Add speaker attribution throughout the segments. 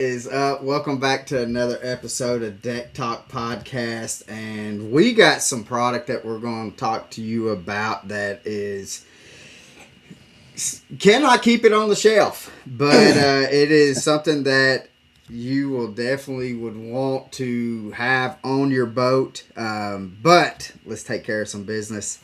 Speaker 1: Is up? Welcome back to another episode of Deck Talk Podcast, and we got some product that we're going to talk to you about that is cannot keep it on the shelf, but it is something that you will definitely would want to have on your boat. But let's take care of some business.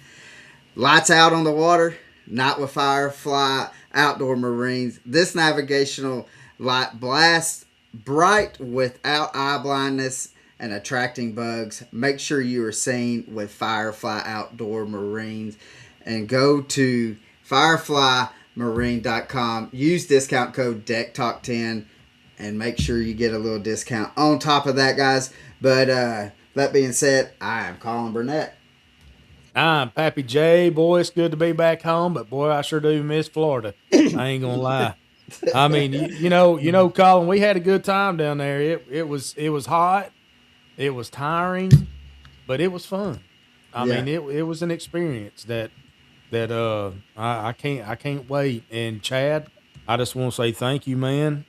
Speaker 1: Lights out on the water, not with FireFly Outdoor Marines. This navigational light blasts bright without eye blindness and attracting bugs. Make sure you are seen with FireFly Outdoor Marines and go to fireflymarine.com. Use discount code DECKTALK10 and make sure you get a little discount on top of that, guys. But that being said, I am Colin Burnett.
Speaker 2: I'm Pappy J. Boy, it's good to be back home, but boy, I sure do miss Florida. I ain't gonna lie. I mean, Colin, we had a good time down there. It was hot, it was tiring, but it was fun. I
Speaker 1: Yeah.
Speaker 2: mean, it was an experience that I can't wait. And Chad, I just want to say thank you, man.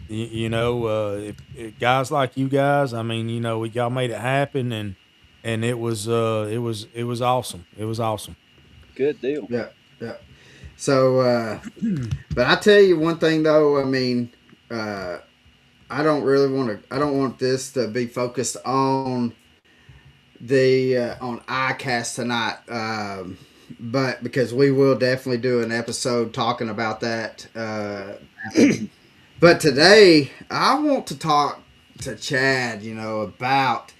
Speaker 2: If guys like you guys, I mean, y'all made it happen, and it was awesome. It was awesome.
Speaker 3: Good deal.
Speaker 1: Yeah. Yeah. So, but I tell you one thing though. I mean, uh, I don't really want to. I don't want this to be focused on the on iCast tonight. But because we will definitely do an episode talking about that. But today I want to talk to Chad. About.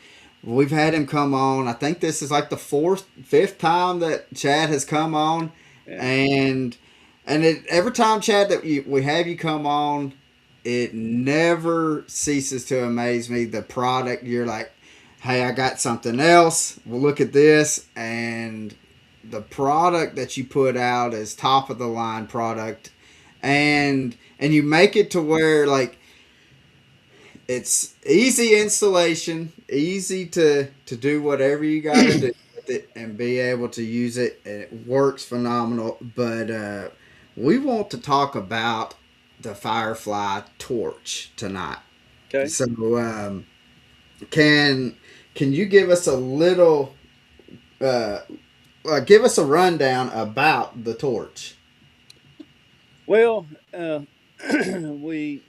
Speaker 1: We've had him come on. I think this is like the fifth time that Chad has come on,
Speaker 3: Yeah.
Speaker 1: and every time, Chad, that we have you come on, it never ceases to amaze me. The product, you're like, hey, I got something else. Well, look at this. And the product that you put out is top of the line product. And you make it to where, like, it's easy installation, easy to do whatever you got to do with it and be able to use it. And it works phenomenal. But we want to talk about the Firefly torch tonight.
Speaker 3: Okay.
Speaker 1: So can can you give us a little uh, give us a rundown about the torch?
Speaker 3: Well, we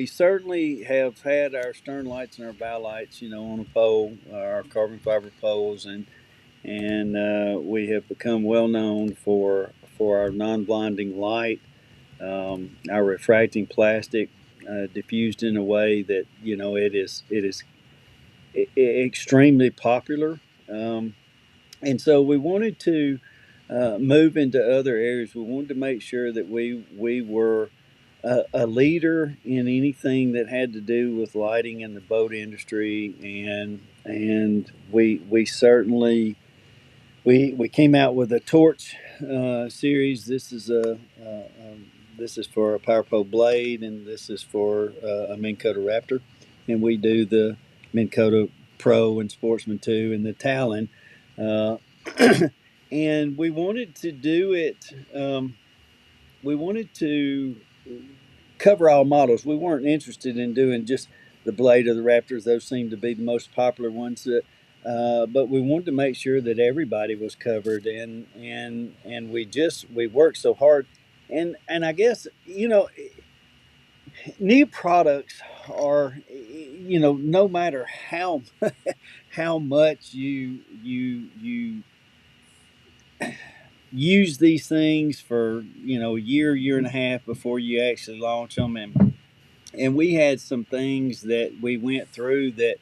Speaker 3: certainly have had our stern lights and our bow lights, on a pole, our carbon fiber poles, and we have become well known for our non-blinding light, our refracting plastic, diffused in a way that it is extremely popular. And so we wanted to move into other areas. We wanted to make sure that we were a leader in anything that had to do with lighting in the boat industry, and we certainly we came out with a torch series. This is for a Power Pole Blade, and this is for a Minn Kota Raptor, and we do the Minn Kota Pro and Sportsman 2 and the Talon. Uh, and we wanted to do it. We wanted to cover all models. We weren't interested in doing just the Blade or the Raptors; those seem to be the most popular ones. But we wanted to make sure that everybody was covered, and we worked so hard, and I guess new products are, no matter how how much you use these things for a year and a half before you actually launch them, and we had some things that we went through that,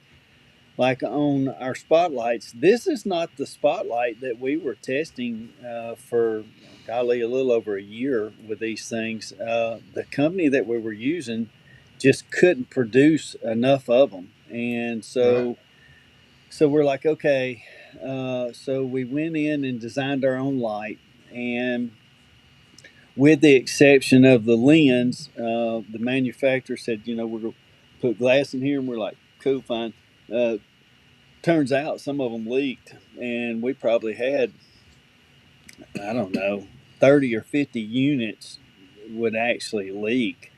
Speaker 3: like on our spotlights, this is not the spotlight that we were testing for golly a little over a year with these things. The company that we were using just couldn't produce enough of them, and
Speaker 1: Right.
Speaker 3: so we're like, okay. So we went in and designed our own light, and with the exception of the lens, the manufacturer said, we're going to put glass in here, and we're like, cool, fine. Uh, Turns out some of them leaked, and we probably had, I don't know, 30 or 50 units would actually leak.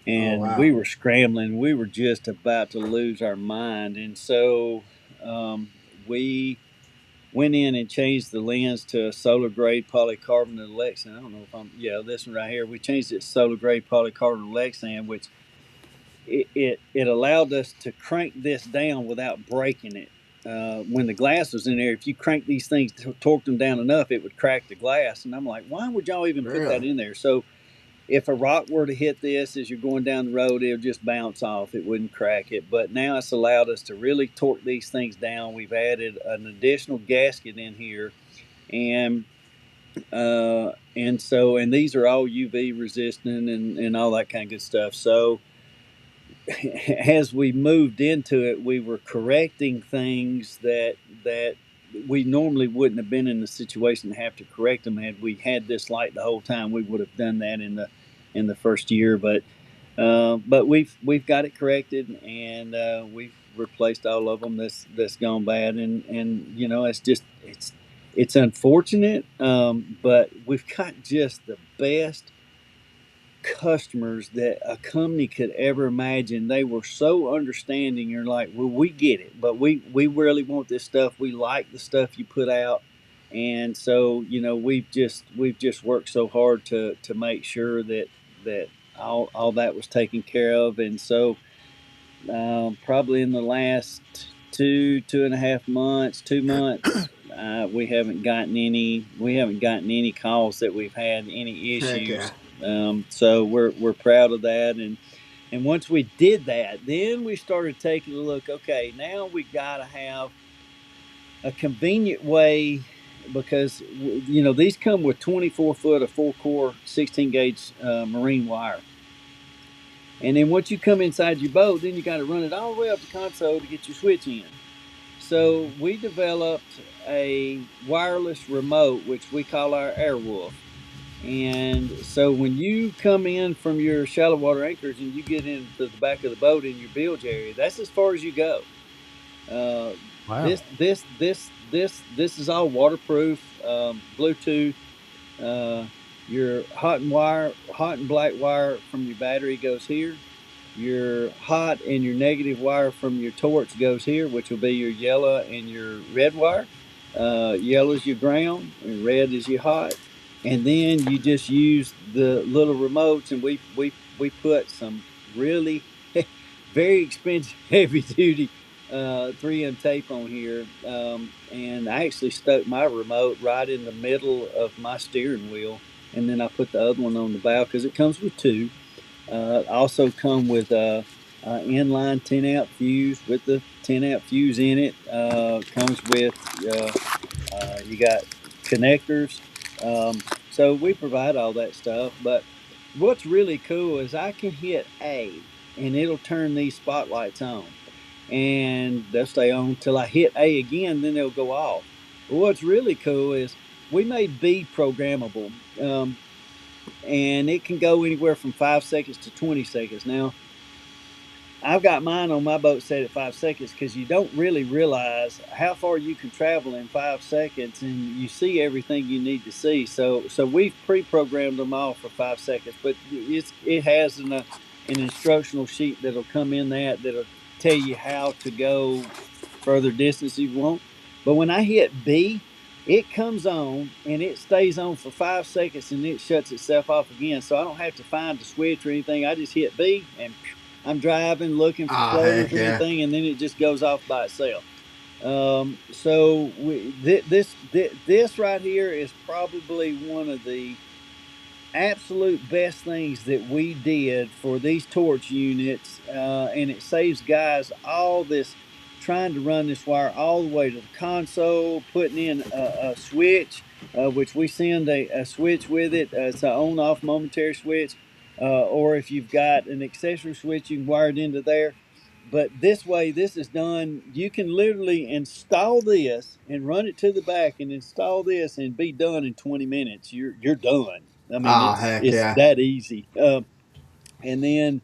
Speaker 1: Oh
Speaker 3: and
Speaker 1: wow.
Speaker 3: we were scrambling. We were just about to lose our mind, and so we went in and changed the lens to a solar grade polycarbonate Lexan. I don't know if this one right here. We changed it to solar grade polycarbonate Lexan, which it allowed us to crank this down without breaking it. When the glass was in there, if you crank these things, torque them down enough, it would crack the glass. And I'm like, why would y'all even put that
Speaker 1: Really?
Speaker 3: in there? So if a rock were to hit this as you're going down the road, it'll just bounce off. It wouldn't crack it. But now it's allowed us to really torque these things down. We've added an additional gasket in here, and and these are all UV resistant and all that kind of good stuff. So as we moved into it, we were correcting things that we normally wouldn't have been in the situation to have to correct them. Had we had this light the whole time, we would have done that in the first year. But we've got it corrected, and we've replaced all of them that's gone bad. And it's unfortunate, but we've got just the best customers that a company could ever imagine. They were so understanding. You're like, well, we get it, but we really want this stuff. We like the stuff you put out, and so we've just worked so hard to make sure that all that was taken care of. And so probably in the last 2.5 months, 2 months. We haven't gotten any calls that we've had any
Speaker 1: Heck yeah.
Speaker 3: issues. So we're proud of that, and once we did that, then we started taking a look. Okay, now we got to have a convenient way, because these come with 24 foot of 4 core 16 gauge marine wire. And then once you come inside your boat, then you got to run it all the way up the console to get your switch in. So we developed a wireless remote, which we call our Airwolf. And so when you come in from your shallow water anchors and you get into the back of the boat in your bilge area, that's as far as you go. Uh,
Speaker 2: Wow.
Speaker 3: this is all waterproof, Bluetooth. Uh, your hot and black wire from your battery goes here. Your hot and your negative wire from your torch goes here, which will be your yellow and your red wire. Yellow is your ground, and red is your hot. And then you just use the little remotes, and we put some really very expensive heavy duty 3M tape on here, and I actually stuck my remote right in the middle of my steering wheel, and then I put the other one on the bow because it comes with two. Also come with a inline 10 amp fuse with the 10 amp fuse in it. Comes with you got connectors. So we provide all that stuff. But what's really cool is I can hit A and it'll turn these spotlights on, and they'll stay on till I hit A again. Then they'll go off. But what's really cool is we made B programmable. And it can go anywhere from 5 seconds to 20 seconds. Now, I've got mine on my boat set at 5 seconds because you don't really realize how far you can travel in 5 seconds, and you see everything you need to see. So we've pre-programmed them all for 5 seconds, but it has an instructional sheet that'll come in that'll tell you how to go further distance if you want. But when I hit B, it comes on and it stays on for 5 seconds and it shuts itself off again. So I don't have to find the switch or anything. I just hit B and I'm driving, looking for
Speaker 1: Oh
Speaker 3: floaters
Speaker 1: heck
Speaker 3: or
Speaker 1: yeah.
Speaker 3: anything, and then it just goes off by itself. So this right here is probably one of the absolute best things that we did for these torch units, and it saves guys all this trying to run this wire all the way to the console, putting in a switch, which we send a switch with it. It's an on-off momentary switch, or if you've got an accessory switch, you can wire it into there. But this way, this is done. You can literally install this and run it to the back, and install this and be done in 20 minutes. You're done. I mean,
Speaker 1: Oh
Speaker 3: it's
Speaker 1: heck
Speaker 3: it's
Speaker 1: yeah.
Speaker 3: that easy. And then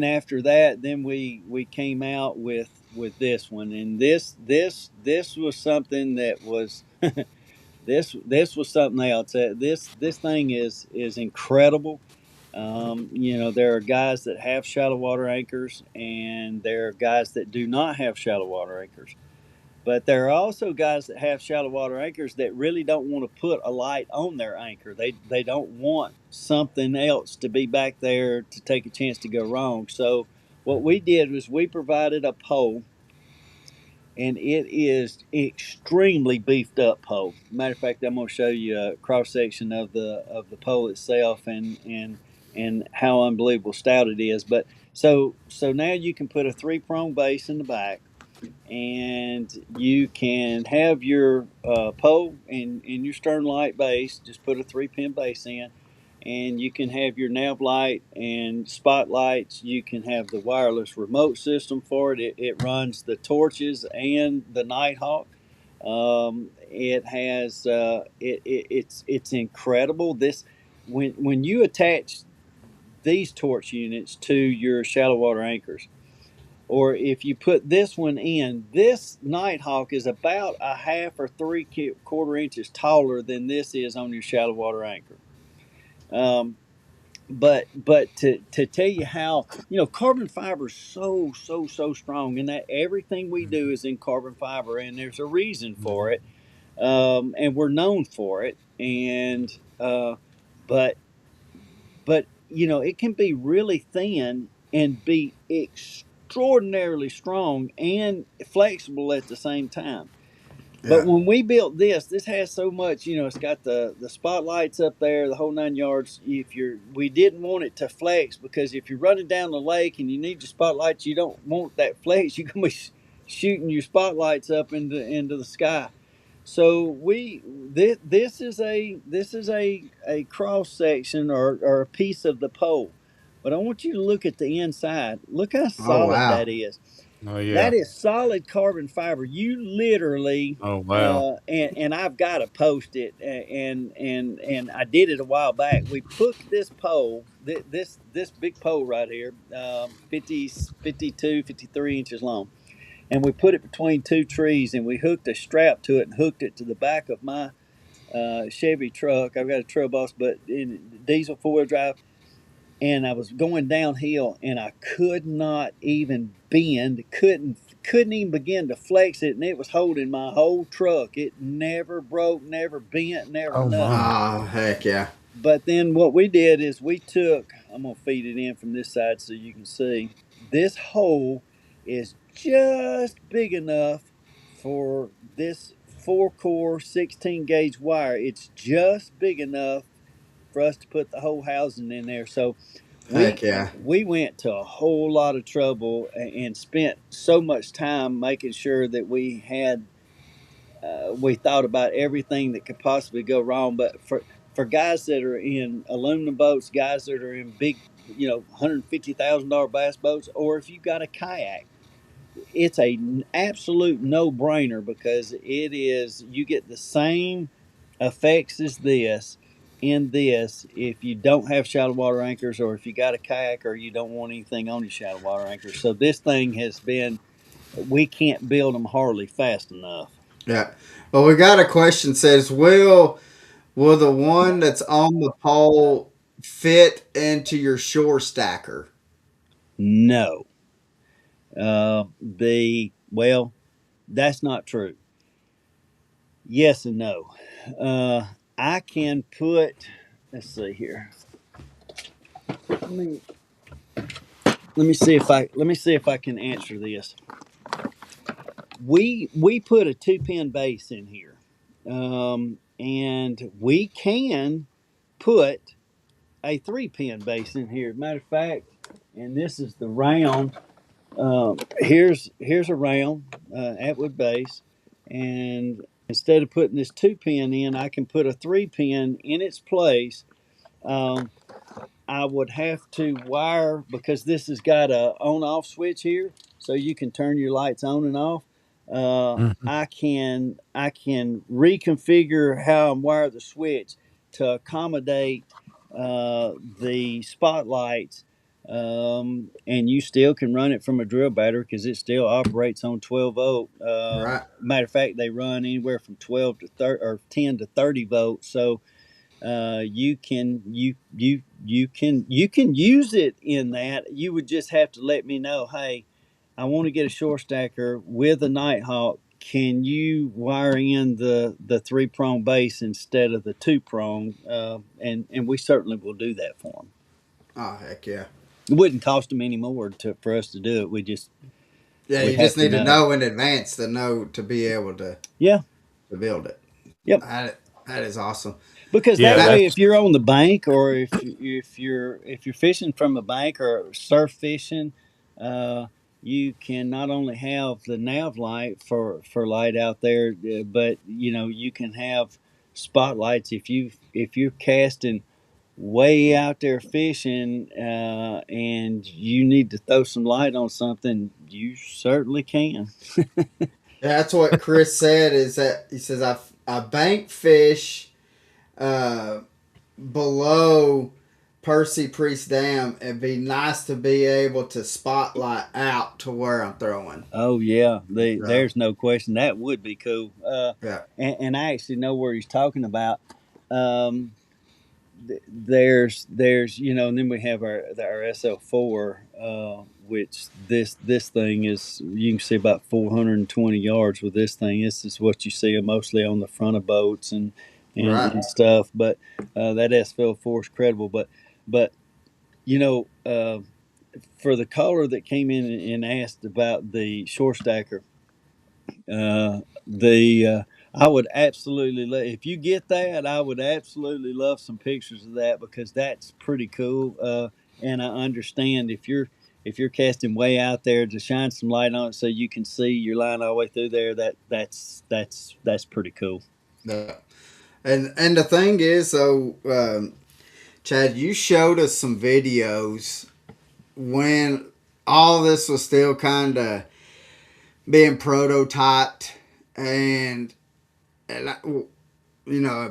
Speaker 3: after that, then we came out with this one, and this was something that was this was something else. This thing is incredible. There are guys that have shallow water anchors, and there are guys that do not have shallow water anchors. But there are also guys that have shallow water anchors that really don't want to put a light on their anchor. They don't want something else to be back there to take a chance to go wrong. So what we did was we provided a pole, and it is extremely beefed up pole. Matter of fact, I'm going to show you a cross section of the pole itself, and how unbelievable stout it is. But so now you can put a 3-prong base in the back, and you can have your pole and your stern light base. Just put a 3-pin base in, and you can have your nav light and spotlights. You can have the wireless remote system for it. It runs the torches and the Nighthawk. It has it's incredible. This when you attach these torch units to your shallow water anchors, or if you put this one in, this Nighthawk is about a half or 3/4 inches taller than this is on your shallow water anchor. But to tell you how, carbon fiber is so strong, and that everything we do is in carbon fiber, and there's a reason for it, and we're known for it, and but it can be really thin and be extraordinarily strong and flexible at the same time. But
Speaker 1: Yeah.
Speaker 3: when we built this has so much, it's got the spotlights up there, the whole 9 yards. We didn't want it to flex, because if you're running down the lake and you need your spotlights, you don't want that flex. You're gonna be shooting your spotlights up into the sky. So this is a cross section, or a piece of the pole. But I want you to look at the inside. Look how
Speaker 1: Oh
Speaker 3: solid
Speaker 1: wow.
Speaker 3: that is.
Speaker 2: Oh yeah.
Speaker 3: That is solid carbon fiber. You literally,
Speaker 2: Oh wow.
Speaker 3: and I've got to post it, and I did it a while back. We put this pole, this big pole right here, 50, 52, 53 inches long, and we put it between two trees, and we hooked a strap to it and hooked it to the back of my Chevy truck. I've got a trail boss, but in diesel 4-wheel drive, and I was going downhill, and I could not even bend, couldn't even begin to flex it, and it was holding my whole truck. It never broke, never bent, never
Speaker 2: Oh
Speaker 3: nothing.
Speaker 2: my.
Speaker 1: Oh heck yeah.
Speaker 3: But then what we did is I'm gonna feed it in from this side so you can see. This hole is just big enough for this 4-core 16 gauge wire. It's just big enough for us to put the whole housing in there. So we
Speaker 1: Heck yeah.
Speaker 3: we went to a whole lot of trouble and spent so much time making sure that we thought about everything that could possibly go wrong. But for guys that are in aluminum boats, guys that are in big, $150,000 bass boats, or if you've got a kayak, it's a absolute no brainer, because you get the same effects as this in this if you don't have shallow water anchors, or if you got a kayak, or you don't want anything on your shallow water anchors. So this thing we can't build them hardly fast enough.
Speaker 1: Yeah. Well, we got a question says, will the one that's on the pole fit into your shore stacker?
Speaker 3: No. Well, that's not true. Yes and no. Uh, I can put. Let's see here. Let me let me see if I can answer this. We put a 2-pin base in here, and we can put a 3-pin base in here. Matter of fact, and this is the round. Here's a round Atwood base, and instead of putting this 2-pin in, I can put a 3-pin in its place. Um, I would have to wire, because this has got a on-off switch here, so you can turn your lights on and off.
Speaker 2: Mhm.
Speaker 3: I can reconfigure how I'm wired the switch to accommodate the spotlights, and you still can run it from a drill battery, because it still operates on 12 volt.
Speaker 1: Right.
Speaker 3: Matter of fact, they run anywhere from 12 to 30, or 10 to 30 volts. So you can use it in that. You would just have to let me know, hey, I want to get a short stacker with a Nighthawk. Can you wire in the 3-prong base instead of the 2-prong? And we certainly will do that for them.
Speaker 1: Oh heck yeah.
Speaker 3: It wouldn't cost them any more for us to do it.
Speaker 1: Yeah,
Speaker 3: We
Speaker 1: you
Speaker 3: have
Speaker 1: just
Speaker 3: to
Speaker 1: need to
Speaker 3: know.
Speaker 1: know in advance to be able
Speaker 3: Yeah.
Speaker 1: to build it.
Speaker 3: Yep.
Speaker 1: That is awesome.
Speaker 3: Because
Speaker 2: Yeah,
Speaker 3: that
Speaker 1: That
Speaker 3: way,
Speaker 2: that's
Speaker 3: if you're on the bank, or if you're fishing from a bank or surf fishing, uh, you can not only have the nav light for light out there, but you can have spotlights if you're casting way out there fishing, and you need to throw some light on something. You certainly can.
Speaker 1: that's what Chris said. Is that he says I bank fish uh, below Percy Priest Dam. It'd be nice to be able to spotlight out to where I'm throwing.
Speaker 3: Oh yeah,
Speaker 1: So,
Speaker 3: there's no question that would be cool.
Speaker 1: yeah.
Speaker 3: And I actually know where he's talking about. Um, there's and then we have our SL4, which this thing is, you can see about 420 yards with this thing. This is what you see mostly on the front of boats and
Speaker 1: Right.
Speaker 3: stuff. But that SL4 is credible. But you know. For the caller that came in and asked about the shore stacker, the I would absolutely if you get that, I would absolutely love some pictures of that, because that's pretty cool. And I understand if you're casting way out there, to shine some light on it so you can see your line all the way through there. That's pretty cool.
Speaker 1: Yeah. And the thing is, so Chad, you showed us some videos when all this was still kind of being prototyped, and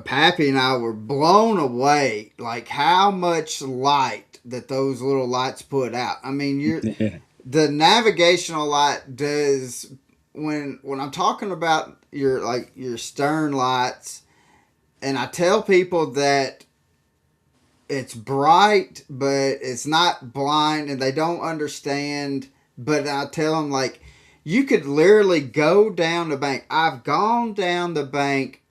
Speaker 1: Pappy and I were blown away, like how much light that those little lights put out. I mean, the navigational light does, when I'm talking about your stern lights, and I tell people that it's bright, but it's not blind, and they don't understand. But I tell them, like, you could literally go down the bank. I've gone down the bank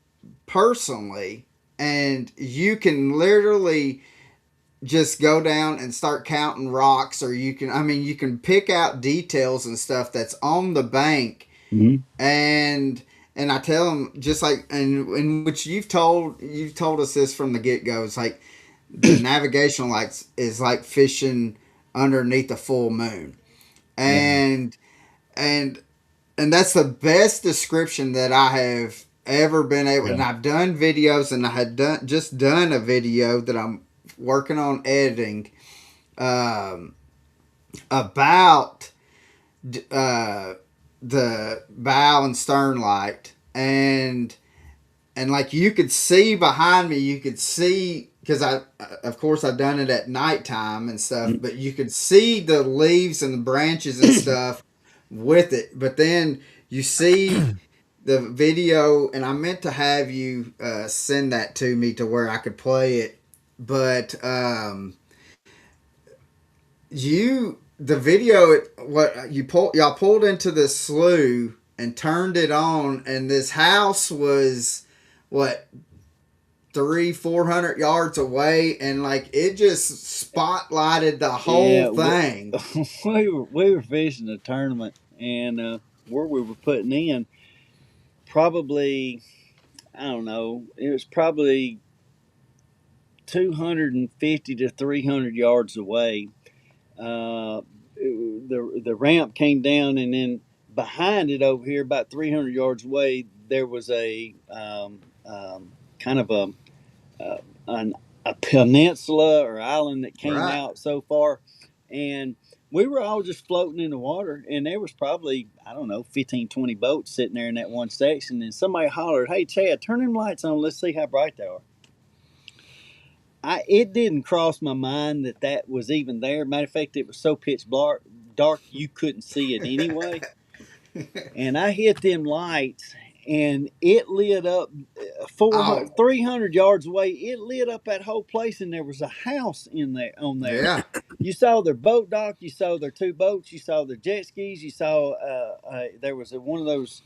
Speaker 1: personally, and you can literally just go down and start counting rocks, or you can pick out details and stuff that's on the bank.
Speaker 3: Mm-hmm.
Speaker 1: And I tell them, just like, and in which you've told us this from the get-go. It's like the navigational lights is like fishing underneath a full moon,
Speaker 3: Yeah.
Speaker 1: and and that's the best description that I have ever been able.
Speaker 3: Yeah.
Speaker 1: And I've done videos, and I had done a video that I'm working on editing, um, about uh, the bow and stern light, and like you could see behind me, you could see, because of course I've done it at nighttime and stuff, but you could see the leaves and the branches and stuff with it. But then you see the video, and I meant to have you send that to me to where I could play it, but the video, y'all pulled into this slough and turned it on, and this house was what, 300-400 yards away, and like it just spotlighted the whole
Speaker 3: Yeah.
Speaker 1: thing.
Speaker 3: We were fishing a tournament, and where we were putting in, probably, I don't know, it was probably 250 to 300 yards away. The ramp came down, and then behind it over here, about 300 yards away, there was a kind of uh, a peninsula or island that came
Speaker 1: Right.
Speaker 3: out so far, and we were all just floating in the water, and there was probably, I don't know, 15, 20 boats sitting there in that one section, and somebody hollered, "Hey Chad, turn them lights on, let's see how bright they are." It didn't cross my mind that was even there. Matter of fact, it was so pitch dark you couldn't see it anyway. And I hit them lights, and it lit up
Speaker 1: Oh,
Speaker 3: 300 yards away. It lit up that whole place, and there was a house in there on there.
Speaker 1: yeah.
Speaker 3: You saw their boat dock, you saw their two boats, you saw their jet skis, you saw there was one of those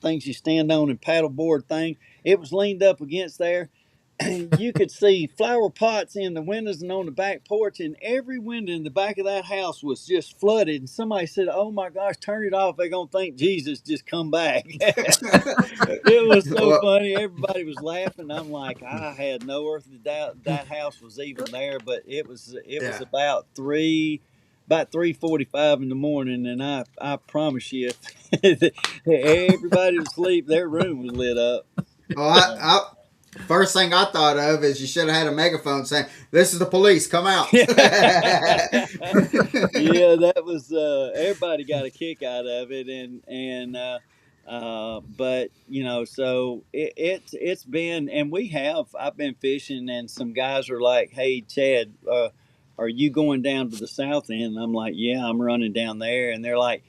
Speaker 3: things you stand on and paddleboard thing. It was leaned up against there. You could see flower pots in the windows and on the back porch, and every window in the back of that house was just flooded. And somebody said, "Oh my gosh, turn it off! They're gonna think Jesus just come back." It was so
Speaker 1: Well,
Speaker 3: funny. Everybody was laughing. I'm like, I had no earthly doubt that house was even there, but it was
Speaker 1: yeah.
Speaker 3: about 3:45 in the morning, and I promise you, if everybody was asleep, their room was lit up.
Speaker 1: Well,
Speaker 3: Uh,
Speaker 1: first thing I thought of is you should have had a megaphone saying, "This is the police. Come out."
Speaker 3: yeah, that was everybody got a kick out of it, but so it's been, and I've been fishing, and some guys are like, "Hey, Chad, are you going down to the south end?" And I'm like, "Yeah, I'm running down there," and they're like,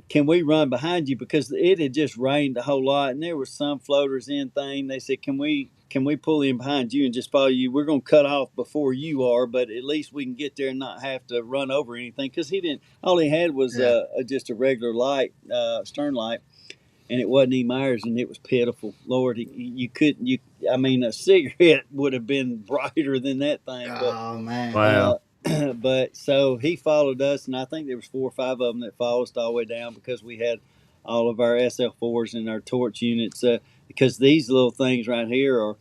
Speaker 3: "Can we run behind you?" Because it had just rained a whole lot, and there were some floaters in thing. They said, "Can we pull in behind you and just follow you? We're gonna cut off before you are, but at least we can get there and not have to run over anything." Because he didn't. All he had was
Speaker 1: Yeah.
Speaker 3: just a regular light, stern light, and it wasn't E. Myers, and it was pitiful. Lord, you couldn't. I mean, a cigarette would have been brighter than that thing, but
Speaker 1: Oh man.
Speaker 3: uh,
Speaker 2: Wow.
Speaker 3: but so he followed us, and I think there was 4 or 5 of them that followed us all the way down because we had all of our SL4s and our torch units. Because these little things right here are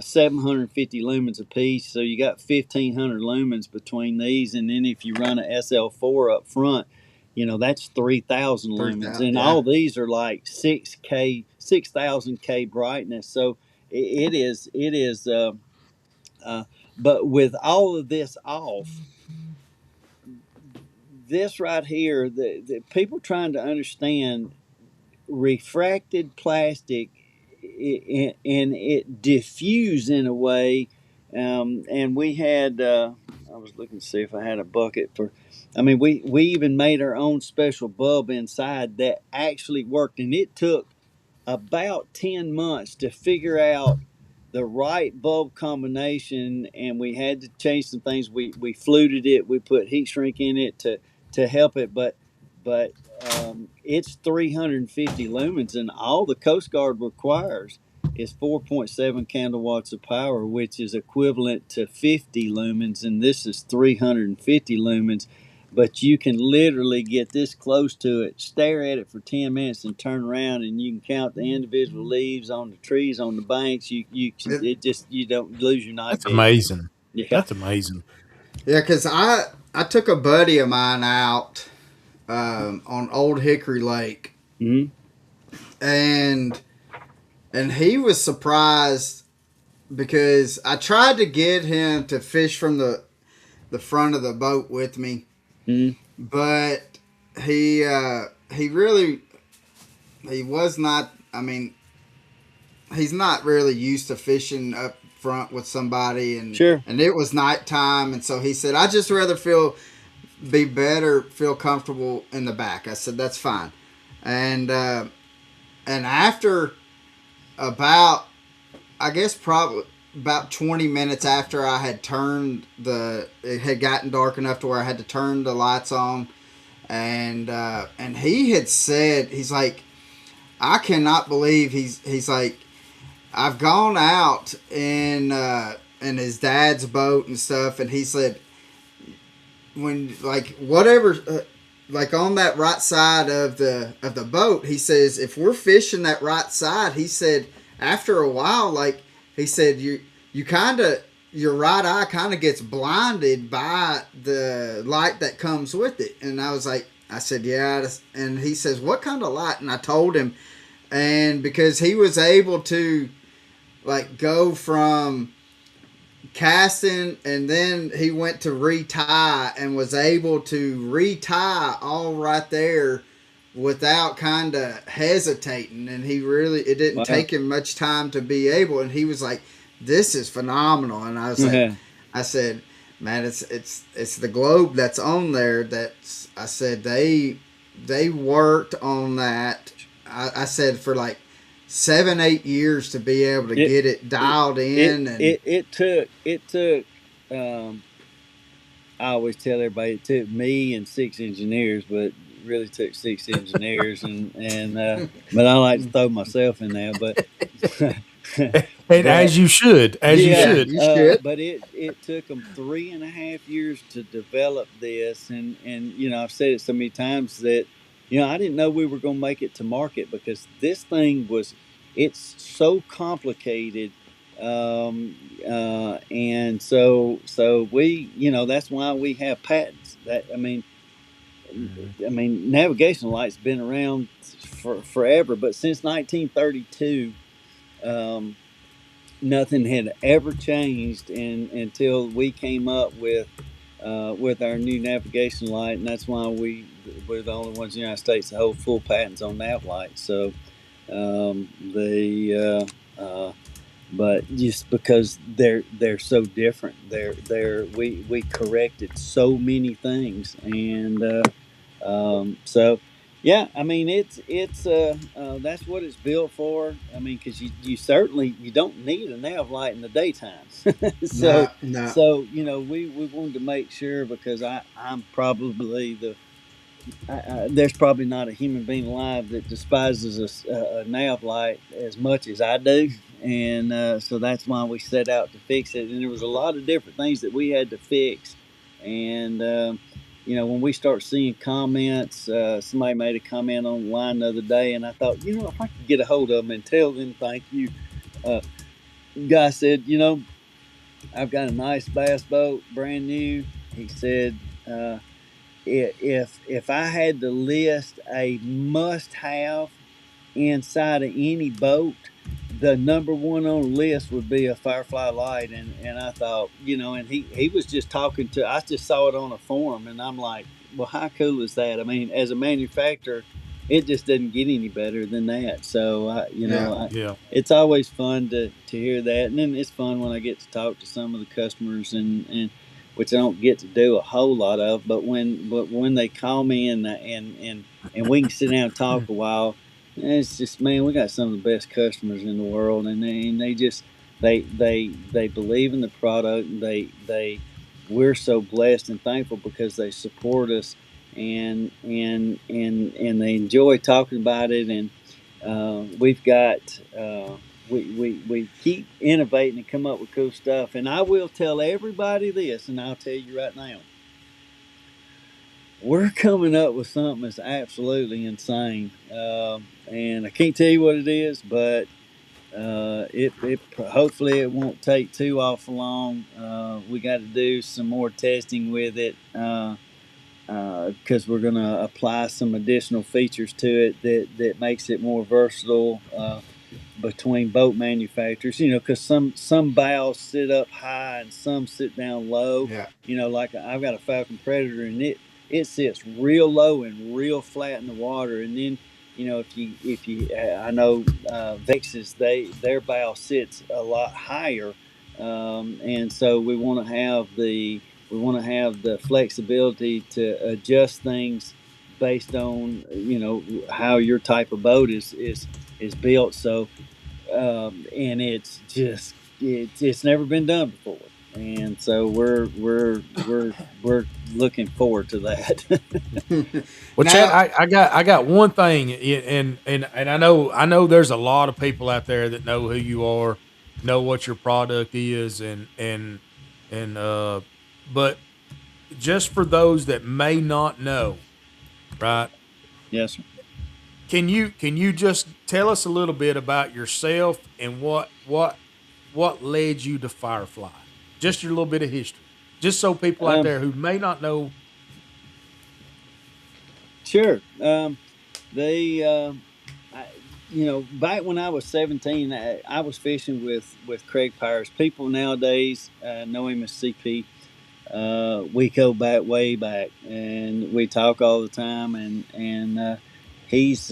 Speaker 3: 750 lumens a piece, so you got 1,500 lumens between these, and then if you run an SL4 up front, that's 3,000 lumens,
Speaker 1: 3,000.
Speaker 3: and
Speaker 1: Yeah.
Speaker 3: all these are like 6K, 6,000K brightness. So it is. Uh, but with all of this off, this right here, the people trying to understand refracted plastic, and it diffused in a way. And we had, I was looking to see if I had a bucket for, I mean, we even made our own special bulb inside that actually worked. And it took about 10 months to figure out the right bulb combination, and we had to change some things. We fluted it, we put heat shrink in it to help it, but it's 350 lumens, and all the Coast Guard requires is 4.7 candlewatts of power, which is equivalent to 50 lumens, and this is 350 lumens. But you can literally get this close to it, stare at it for 10 minutes, and turn around, and you can count the individual leaves on the trees, on the banks.
Speaker 1: It-
Speaker 3: You don't lose your night
Speaker 2: That's
Speaker 3: vision.
Speaker 2: amazing.
Speaker 3: Yeah.
Speaker 2: That's amazing.
Speaker 1: yeah, because I took a buddy of mine out on Old Hickory Lake,
Speaker 3: Mm-hmm.
Speaker 1: and he was surprised because I tried to get him to fish from the front of the boat with me,
Speaker 3: Mm-hmm.
Speaker 1: but he really he was not. I mean, he's not really used to fishing up front with somebody, and
Speaker 3: Sure.
Speaker 1: it was nighttime, and so he said, "I just rather feel comfortable in the back." I said, "That's fine," and after about, I guess probably about 20 minutes after I had it had gotten dark enough to where I had to turn the lights on, and he had said, he's like, "I cannot believe," he's like, "I've gone out in his dad's boat and stuff," and he said, "When like whatever like on that right side of the boat," he says, "if we're fishing that right side," he said, "after a while, like," he said, you kind of, your right eye kind of gets blinded by the light that comes with it." And I was like, I said, "Yeah." And he says, "What kind of light?" And I told him, and because he was able to like go from casting, and then he went to retie and was able to retie all right there without kind of hesitating, and it didn't
Speaker 3: Wow.
Speaker 1: take him much time to be able, and he was like, "This is phenomenal." And I was like, I said, "Man, it's the globe that's on there, that's," I said, they worked on that." I said, for like 7, 8 years to be able to
Speaker 3: It
Speaker 1: get it
Speaker 3: it
Speaker 1: dialed
Speaker 3: it
Speaker 1: in, and
Speaker 3: it took. Um, I always tell everybody it took me and 6 engineers, but really took 6 engineers, and but I like to throw myself in there,
Speaker 2: And
Speaker 3: but
Speaker 2: as you
Speaker 3: yeah,
Speaker 1: yeah,
Speaker 2: should.
Speaker 1: you should.
Speaker 3: but it took them 3.5 years to develop this, and I've said it so many times that I didn't know we were going to make it to market because this thing was it's so complicated, and so we that's why we have patents. That I mean navigation lights been around for forever, but since 1932. Um, Nothing had ever changed until we came up with our new navigation light, and that's why we're the only ones in the United States that hold full patents on nav lights. So the but just because they're so different, they're we corrected so many things, and so yeah, I mean that's what it's built for. I mean, because you certainly you don't need a nav light in the daytime. so
Speaker 1: No, no.
Speaker 3: we wanted to make sure because I'm probably there's probably not a human being alive that despises a nav light as much as I do, and so that's why we set out to fix it. And there was a lot of different things that we had to fix, and when we start seeing comments, somebody made a comment online the other day, and I thought, if I could get a hold of them and tell them thank you. Uh, Guy said, I've got a nice bass boat, brand new. He said. If I had to list a must have inside of any boat, the number one on the list would be a FireFly light. And I thought, and he was just talking to, I just saw it on a forum, and I'm like, well, how cool is that? I mean, as a manufacturer, it just doesn't get any better than that. So,
Speaker 1: Yeah,
Speaker 2: Yeah.
Speaker 3: it's always fun to hear that. And then it's fun when I get to talk to some of the customers and which I don't get to do a whole lot of, but when they call me and we can sit down and talk a while. It's just, man, we got some of the best customers in the world, and they just they believe in the product. We're so blessed and thankful because they support us, and they enjoy talking about it. And we've got we keep innovating and come up with cool stuff. And I will tell everybody this, and I'll tell you right now, we're coming up with something that's absolutely insane, and I can't tell you what it is, but it hopefully it won't take too awful long. We got to do some more testing with it because we're going to apply some additional features to it that makes it more versatile between boat manufacturers. Because some bows sit up high and some sit down low.
Speaker 1: yeah.
Speaker 3: Like I've got a Falcon Predator, and it sits real low and real flat in the water. And then if you I know Vexes, their bow sits a lot higher, and so we want to have the flexibility to adjust things based on how your type of boat is built. So and it's never been done before, and so we're looking forward to that.
Speaker 2: Well, Chad,
Speaker 1: Now,
Speaker 2: I got one thing, and I know there's a lot of people out there that know who you are, know what your product is, and but just for those that may not know, right?
Speaker 3: Yes, sir.
Speaker 2: Can you just tell us a little bit about yourself and what led you to Firefly? Just your little bit of history, just so people out
Speaker 3: um,
Speaker 2: there who may not know.
Speaker 3: sure. They I, back when I was 17, I was fishing with Craig Powers. People nowadays know him as CP. We go back way back, and we talk all the time. And he's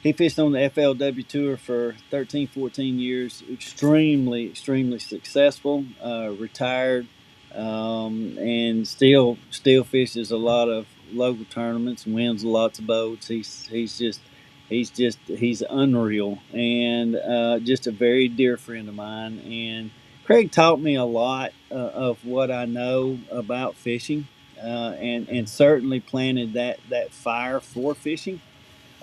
Speaker 3: he fished on the FLW tour for 13, 14 years. Extremely successful. Retired, and still fishes a lot of local tournaments and wins lots of boats. He's just he's unreal, and just a very dear friend of mine. And Craig taught me a lot of what I know about fishing, and certainly planted that fire for fishing.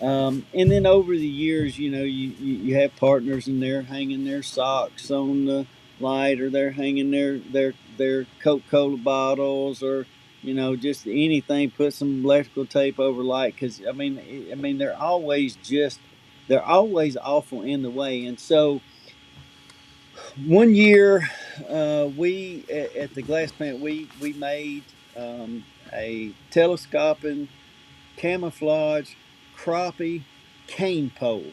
Speaker 3: And then over the years, you have partners and they're hanging their socks on the light, or they're hanging their Coca-Cola bottles, or just anything. Put some electrical tape over light, because I mean they're always awful in the way. And so one year, we at the glass plant we made a telescoping camouflage crappie cane pole,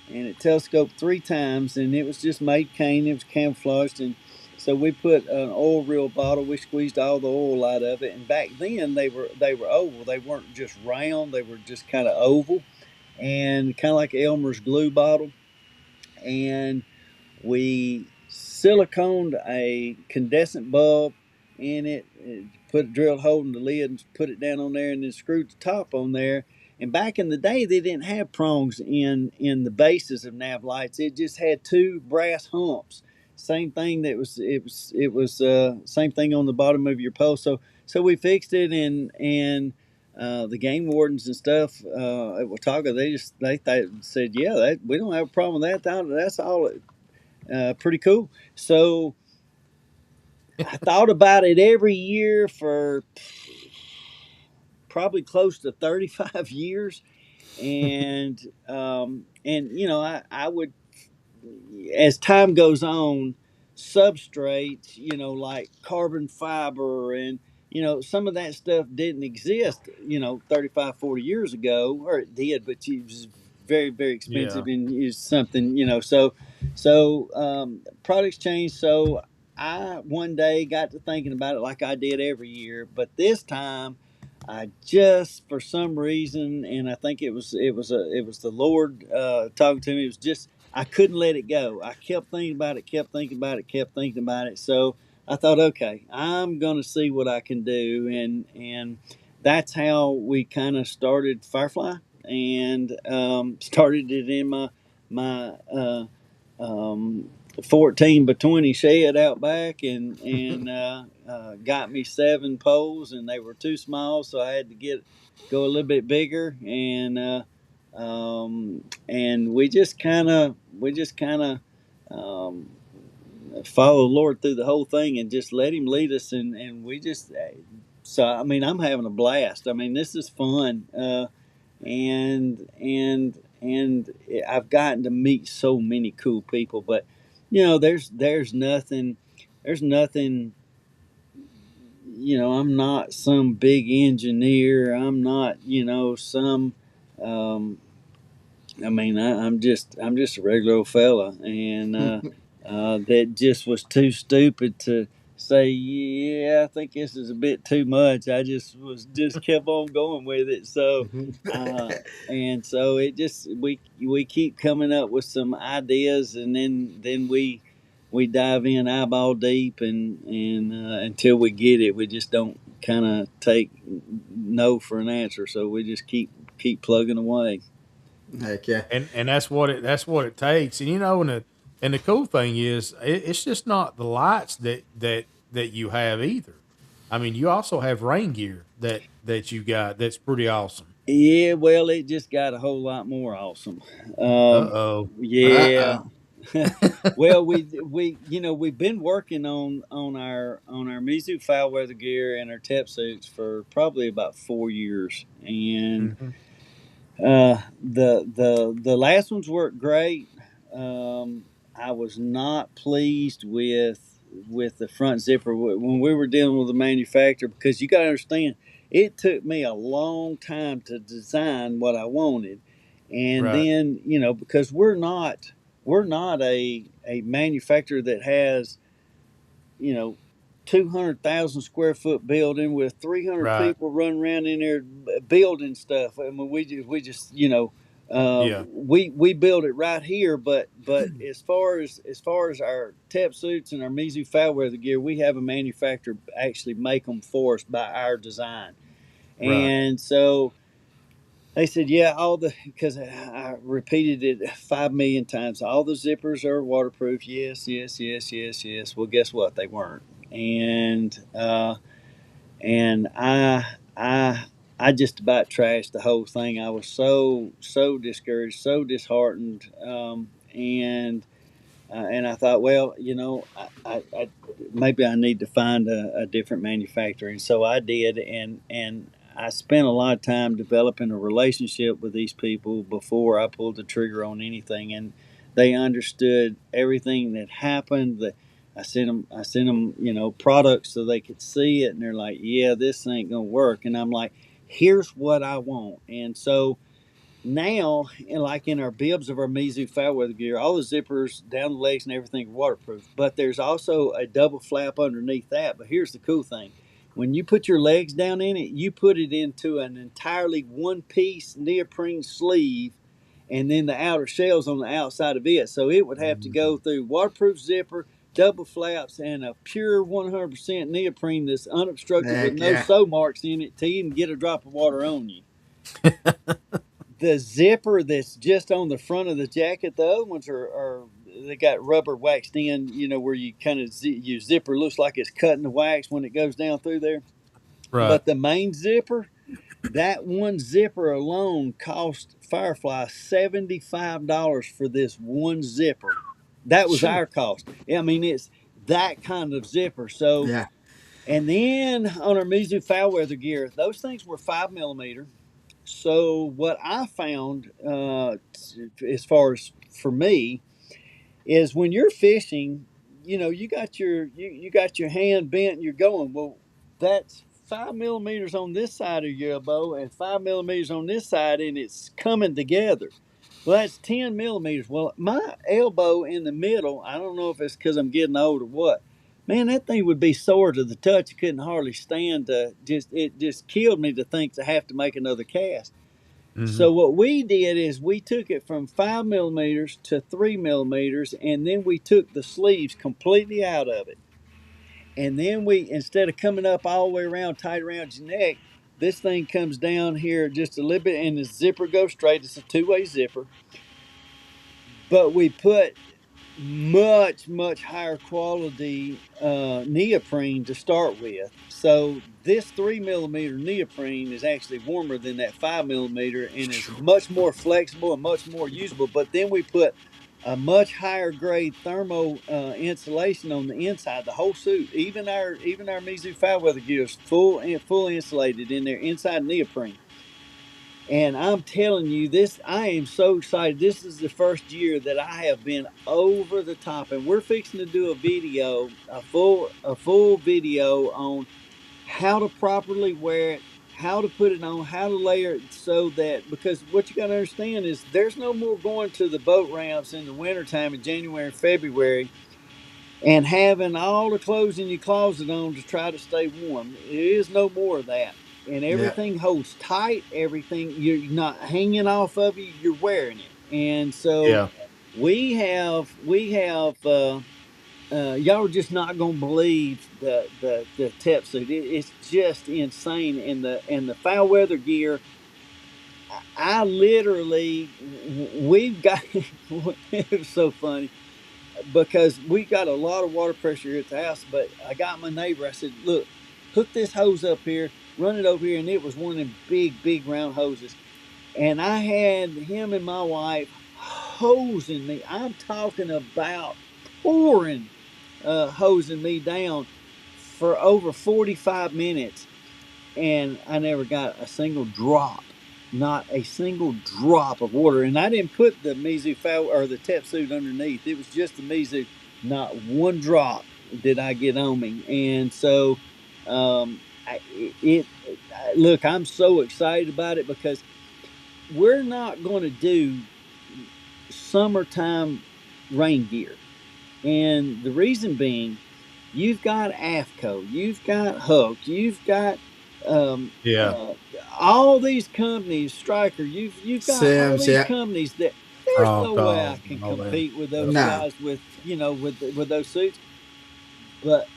Speaker 3: and it telescoped three times, and it was just made cane. It was camouflaged, and so we put an oil reel bottle. We squeezed all the oil out of it, and back then they were oval. They weren't just round. They were just kind of oval, and kind of like Elmer's glue bottle. And we siliconed a condensate bulb in it, put a drilled hole in the lid and put it down on there, and then screwed the top on there. And back in the day, they didn't have prongs in the bases of nav lights. It just had two brass humps. Same thing, it was same thing on the bottom of your pole. So we fixed it, and the game wardens and stuff at Watauga, they said, yeah, we don't have a problem with that. That's all pretty cool. So I thought about it every year for probably close to 35 years. And I would, as time goes on, substrates, like carbon fiber, and some of that stuff didn't exist, 35, 40 years ago, or it did, but it was very, very
Speaker 2: Yeah.
Speaker 3: expensive and is something, so products change. So I one day got to thinking about it like I did every year, but this time I just, for some reason, and I think it was the Lord talking to me. It was just I couldn't let it go. I kept thinking about it, kept thinking about it, kept thinking about it. So I thought, okay, I'm going to see what I can do, and that's how we kind of started Firefly, and started it in my 14 by 20 shed out back, and got me seven poles, and they were too small, so I had to go a little bit bigger. And we just kind of um, follow the Lord through the whole thing, and just let Him lead us, and we just so I mean I'm having a blast. I mean, this is fun. And I've gotten to meet so many cool people. But there's nothing. I'm not some big engineer. I'm not some. Um, I'm just a regular old fella, and that just was too stupid to say. Yeah, I think this is a bit too much. I just kept on going with it. Uh, so it just we keep coming up with some ideas, and then we dive in eyeball deep, and until we get it, we just don't kind of take no for an answer. So we just keep plugging away.
Speaker 1: Heck yeah.
Speaker 2: And that's what it takes. And and the cool thing is it's just not the lights that you have either. I mean, you also have rain gear that you got that's pretty awesome.
Speaker 3: Yeah, well, it just got a whole lot more awesome.
Speaker 2: Uh
Speaker 3: Um,
Speaker 2: oh.
Speaker 3: yeah.
Speaker 1: Uh
Speaker 3: Well, we've been working on our Mizu foul weather gear and our tep suits for probably about 4 years, and
Speaker 2: Hmm.
Speaker 3: the last ones worked great. I was not pleased with the front zipper when we were dealing with the manufacturer, because you got to understand it took me a long time to design what I wanted, and
Speaker 2: Right.
Speaker 3: then because we're not a manufacturer that has you know 200,000 square foot building with 300
Speaker 2: Right.
Speaker 3: people running around in there building stuff. I mean, we just
Speaker 2: Yeah.
Speaker 3: we build it right here. But as far as our tep suits and our Mizu foul weather gear, we have a manufacturer actually make them for us by our design.
Speaker 2: Right.
Speaker 3: And so They said, yeah, all the, because I repeated it 5 million times. All the zippers are waterproof. Yes, yes, yes, yes, yes. Well, guess what? They weren't. And I just about trashed the whole thing. I was so discouraged, so disheartened, and I thought, well, I maybe I need to find a different manufacturer, and so I did, and I spent a lot of time developing a relationship with these people before I pulled the trigger on anything, and they understood everything that happened. I sent them, products so they could see it, and they're like, yeah, this ain't gonna work, and I'm like, here's what I want, and so now, like in our bibs of our Mizu foul weather gear, all the zippers down the legs and everything are waterproof. But there's also a double flap underneath that. But here's the cool thing: when you put your legs down in it, you put it into an entirely one-piece neoprene sleeve, and then the outer shell's on the outside of it. So it would have to go through waterproof zipper, double flaps, and a pure 100% neoprene that's unobstructed with
Speaker 1: Heck
Speaker 3: no
Speaker 1: yeah.
Speaker 3: sew marks in it to even get a drop of water on you. The zipper that's just on the front of the jacket, the other ones are they got rubber waxed in, where you kind of your zipper looks like it's cutting the wax when it goes down through there.
Speaker 2: Right.
Speaker 3: But the main zipper, that one zipper alone cost Firefly $75 for this one zipper. That was
Speaker 1: Sure.
Speaker 3: our cost. I mean, it's that kind of zipper. So,
Speaker 1: Yeah.
Speaker 3: and then on our Mizu foul weather gear, those things were 5 millimeter. So what I found, as far as for me, is when you're fishing, you got your hand bent and you're going. Well, that's 5 millimeters on this side of your elbow and 5 millimeters on this side, and it's coming together. Well, that's 10 millimeters. Well, my elbow in the middle. I don't know if it's because I'm getting old or what. Man, that thing would be sore to the touch. I couldn't hardly stand to just. It just killed me to think to have to make another cast.
Speaker 2: Hmm.
Speaker 3: So what we did is we took it from 5 millimeters to 3 millimeters, and then we took the sleeves completely out of it. And then we, instead of coming up all the way around, tight around your neck, this thing comes down here just a little bit, and the zipper goes straight. It's a two-way zipper, but we put much higher quality neoprene to start with. So this 3 millimeter neoprene is actually warmer than that 5 millimeter and is much more flexible and much more usable. But then we put a much higher grade thermo insulation on the inside, the whole suit. Even our Mizu foul weather gear is full insulated in there inside neoprene. And I'm telling you, this, I am so excited. This is the first year that I have been over the top, and we're fixing to do a video, a full video on how to properly wear it, how to put it on, how to layer it, so that, because what you got to understand is there's no more going to the boat ramps in the wintertime in January and February and having all the clothes in your closet on to try to stay warm. There is no more of that. And
Speaker 1: Yeah.
Speaker 3: everything holds tight. Everything, you're not hanging off of you. You're wearing it. And so
Speaker 2: Yeah.
Speaker 3: we have y'all are just not gonna believe the tep suit. It's just insane. And the foul weather gear. I literally, we've got. It was so funny because we got a lot of water pressure here at the house. But I got my neighbor. I said, "Look, hook this hose up here, run it over here," and it was one of them big round hoses. And I had him and my wife hosing me. I'm talking about pouring, hosing me down for over 45 minutes, and I never got a single drop. Not a single drop of water. And I didn't put the Mizu foul or the Tep suit underneath. It was just the Mizu. Not one drop did I get on me. And so, look, I'm so excited about it because we're not going to do summertime rain gear. And the reason being, you've got AFCO, you've got Hook, you've got um,
Speaker 2: Yeah.
Speaker 3: uh, all these companies, Striker, you've got all
Speaker 1: Sims.
Speaker 3: these
Speaker 1: Yeah.
Speaker 3: companies that there's
Speaker 2: Oh,
Speaker 3: no way I
Speaker 2: dog.
Speaker 3: can
Speaker 2: All them.
Speaker 3: compete with those
Speaker 2: Yep.
Speaker 1: No.
Speaker 3: guys with with those suits. But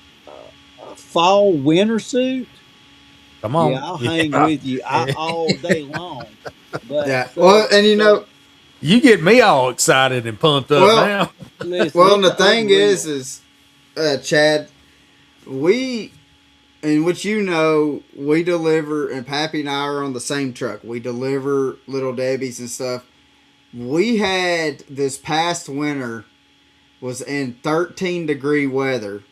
Speaker 3: a fall winter suit.
Speaker 2: Come
Speaker 3: Yeah,
Speaker 2: on.
Speaker 3: I'll hang
Speaker 2: Yeah.
Speaker 3: with you all day long. But
Speaker 1: Yeah. Well, and
Speaker 2: You get me all excited and pumped up
Speaker 1: well,
Speaker 2: now.
Speaker 3: listen,
Speaker 1: well, and
Speaker 3: it's
Speaker 1: the thing
Speaker 3: unreal.
Speaker 1: is, Chad, we, and what we deliver, and Pappy and I are on the same truck. We deliver Little Debbie's and stuff. We had this past winter was in 13-degree weather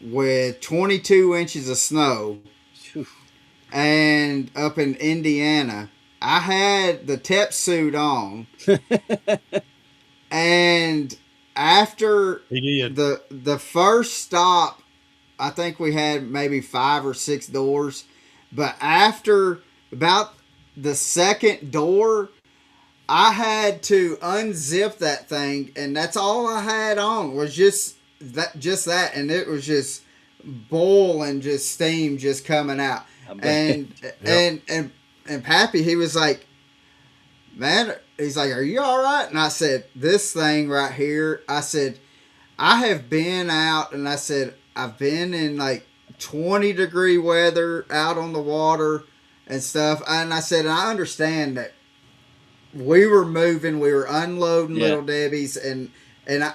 Speaker 1: with 22 inches of snow,
Speaker 3: Phew.
Speaker 1: and up in Indiana, I had the Tep suit on, and after
Speaker 2: He did.
Speaker 1: the first stop, I think we had maybe 5 or 6 doors, but after about the second door, I had to unzip that thing, and that's all I had on was just that, and it was just boiling, just steam just coming out,
Speaker 3: I bet.
Speaker 1: and
Speaker 2: Yep.
Speaker 1: and Pappy, he was like, man, he's like, are you all right? And I said, this thing right here, I said, I have been out, and I said, I've been in like 20-degree weather out on the water and stuff, and I said, I understand that we were moving, we were unloading
Speaker 3: Yeah.
Speaker 1: Little Debbie's, and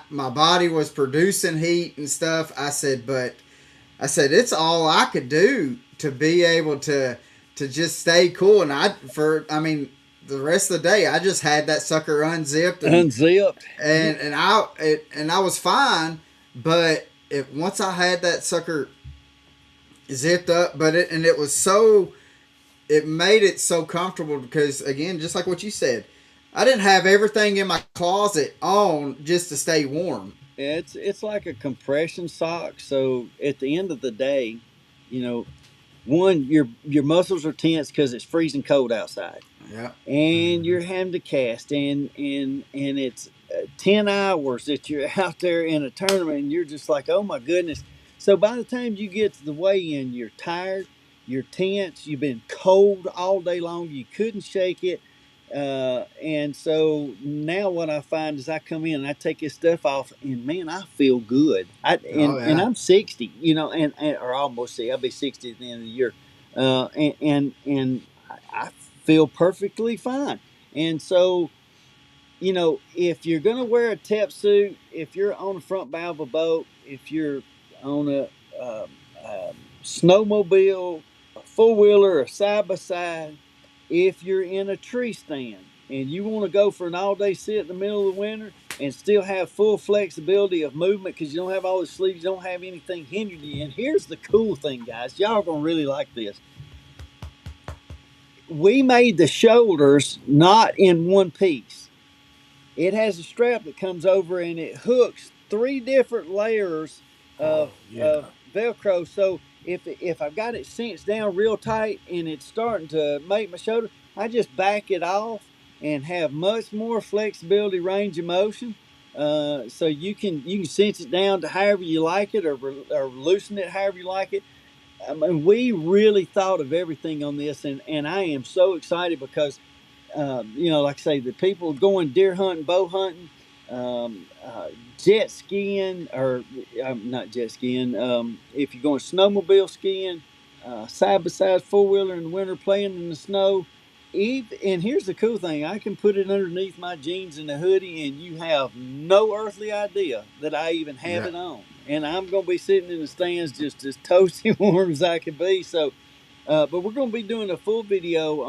Speaker 1: my body was producing heat and stuff. I said, but I said it's all I could do to be able to just stay cool. And I mean, the rest of the day, I just had that sucker unzipped
Speaker 3: Unzipped.
Speaker 1: and I was fine. But once I had that sucker zipped up, it was so, it made it so comfortable because, again, just like what you said, I didn't have everything in my closet on just to stay warm.
Speaker 3: It's like a compression sock. So at the end of the day, you know, one, your muscles are tense because it's freezing cold outside,
Speaker 1: Yeah.
Speaker 3: and
Speaker 2: Mhm.
Speaker 3: you're having to cast, and it's 10 hours that you're out there in a tournament, and you're just like, oh my goodness. So by the time you get to the weigh-in, you're tired, you're tense, you've been cold all day long, you couldn't shake it. And so now what I find is I come in and I take this stuff off, and man, I feel good.
Speaker 1: Oh
Speaker 3: And
Speaker 1: yeah.
Speaker 3: I'm 60, you know, and or almost 60. I'll be 60 at the end of the year. And I feel perfectly fine. And so, you know, if you're going to wear a tep suit, if you're on the front bow of a boat, if you're on a snowmobile, a four wheeler, a side by side, if you're in a tree stand and you want to go for an all day sit in the middle of the winter and still have full flexibility of movement because you don't have all the sleeves, you don't have anything hindering you. And here's the cool thing, guys, y'all are going to really like this. We made the shoulders not in one piece. It has a strap that comes over and it hooks three different layers
Speaker 2: Oh
Speaker 3: of
Speaker 2: yeah.
Speaker 3: Velcro. So if I've got it cinched down real tight and it's starting to make my shoulder, I just back it off and have much more flexibility, range of motion. So you can cinch it down to however you like it, or loosen it however you like it. I mean, we really thought of everything on this, and I am so excited because you know, like I say, the people going deer hunting, bow hunting, jet skiing, or not jet skiing. If you're going snowmobile skiing, side by side four wheeler in the winter, playing in the snow. And here's the cool thing: I can put it underneath my jeans and a hoodie, and you have no earthly idea that I even have
Speaker 1: Yeah.
Speaker 3: it on. And I'm going to be sitting in the stands just as toasty warm as I can be. So, but we're going to be doing a full video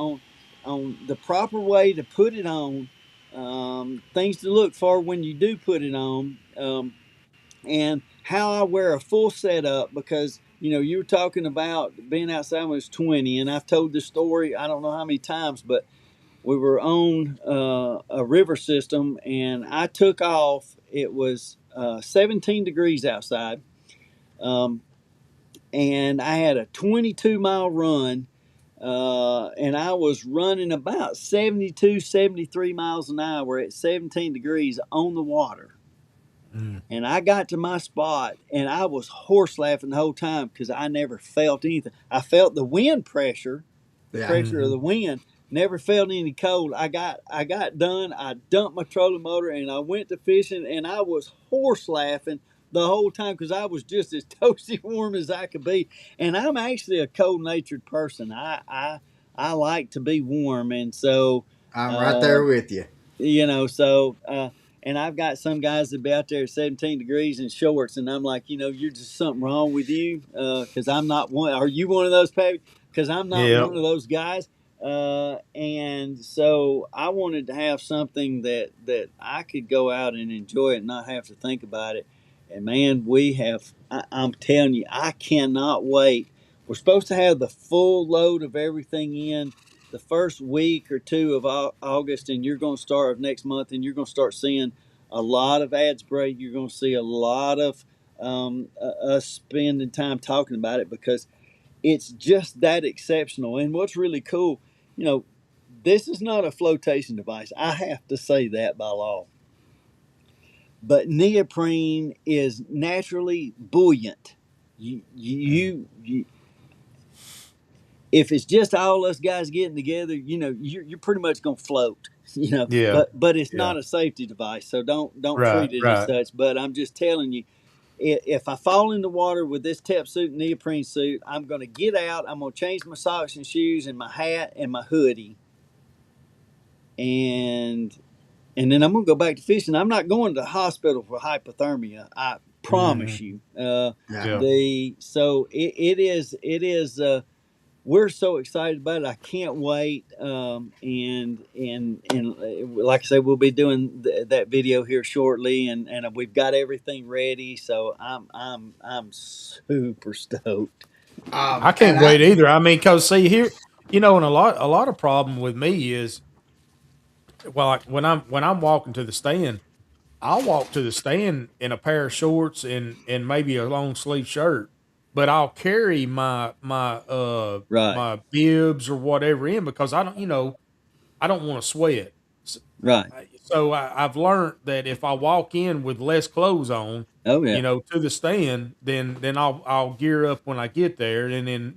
Speaker 3: on the proper way to put it on, things to look for when you do put it on, and how I wear a full setup because you know you were talking about being outside when I was 20, and I've told this story I don't know how many times, but we were on a river system and I took off. It was 17 degrees outside, um, and I had a 22-mile run, and I was running about 72, 73 miles an hour at 17 degrees on the water.
Speaker 2: Mm.
Speaker 3: And I got to my spot and I was horse laughing the whole time because I never felt anything. I felt the wind pressure, the
Speaker 1: Yeah.
Speaker 3: pressure of
Speaker 2: Hmm.
Speaker 3: the wind, never felt any cold. I got done. I dumped my trolling motor and I went to fishing and I was horse laughing the whole time because I was just as toasty warm as I could be. And I'm actually a cold natured person. I like to be warm, and so
Speaker 1: I'm right
Speaker 3: uh,
Speaker 1: there with you.
Speaker 3: and I've got some guys that be out there at 17 degrees in shorts, and I'm like, you're just something wrong with you, because I'm not one. Are you one of those, Pappy? Because I'm not
Speaker 2: Yeah.
Speaker 3: one of those guys. And so I wanted to have something that I could go out and enjoy it, and not have to think about it. And man, we have. I'm telling you, I cannot wait. We're supposed to have the full load of everything in the first week or two of August, and you're going to start next month, and you're going to start seeing a lot of ad spray. You're going to see a lot of us spending time talking about it because it's just that exceptional. And what's really cool, you know, this is not a flotation device. I have to say that by law. But neoprene is naturally buoyant. You if it's just all us guys getting together, you're pretty much gonna float,
Speaker 2: Yeah.
Speaker 3: But it's
Speaker 2: Yeah.
Speaker 3: not a safety device, so don't
Speaker 2: Right.
Speaker 3: treat it as
Speaker 2: Right.
Speaker 3: such. But I'm just telling you, if I fall in the water with this tep suit and neoprene suit, I'm gonna get out. I'm gonna change my socks and shoes and my hat and my hoodie, and and then I'm gonna go back to fishing. I'm not going to the hospital for hypothermia. I promise
Speaker 2: Hmm.
Speaker 3: you.
Speaker 1: Yeah.
Speaker 2: Yeah.
Speaker 3: It is. We're so excited about it. I can't wait. And like I said, we'll be doing that video here shortly, and we've got everything ready. So I'm super stoked.
Speaker 2: I
Speaker 1: And
Speaker 2: can't wait either. I mean, cause see here, and a lot of problem with me is, well, like when I'm walking to the stand, I'll walk to the stand in a pair of shorts and maybe a long sleeve shirt, but I'll carry
Speaker 3: Right,
Speaker 2: my bibs or whatever in because I don't want to sweat. S-
Speaker 3: right.
Speaker 2: I've learned that if I walk in with less clothes on,
Speaker 3: Oh yeah,
Speaker 2: to the stand, then I'll gear up when I get there, and then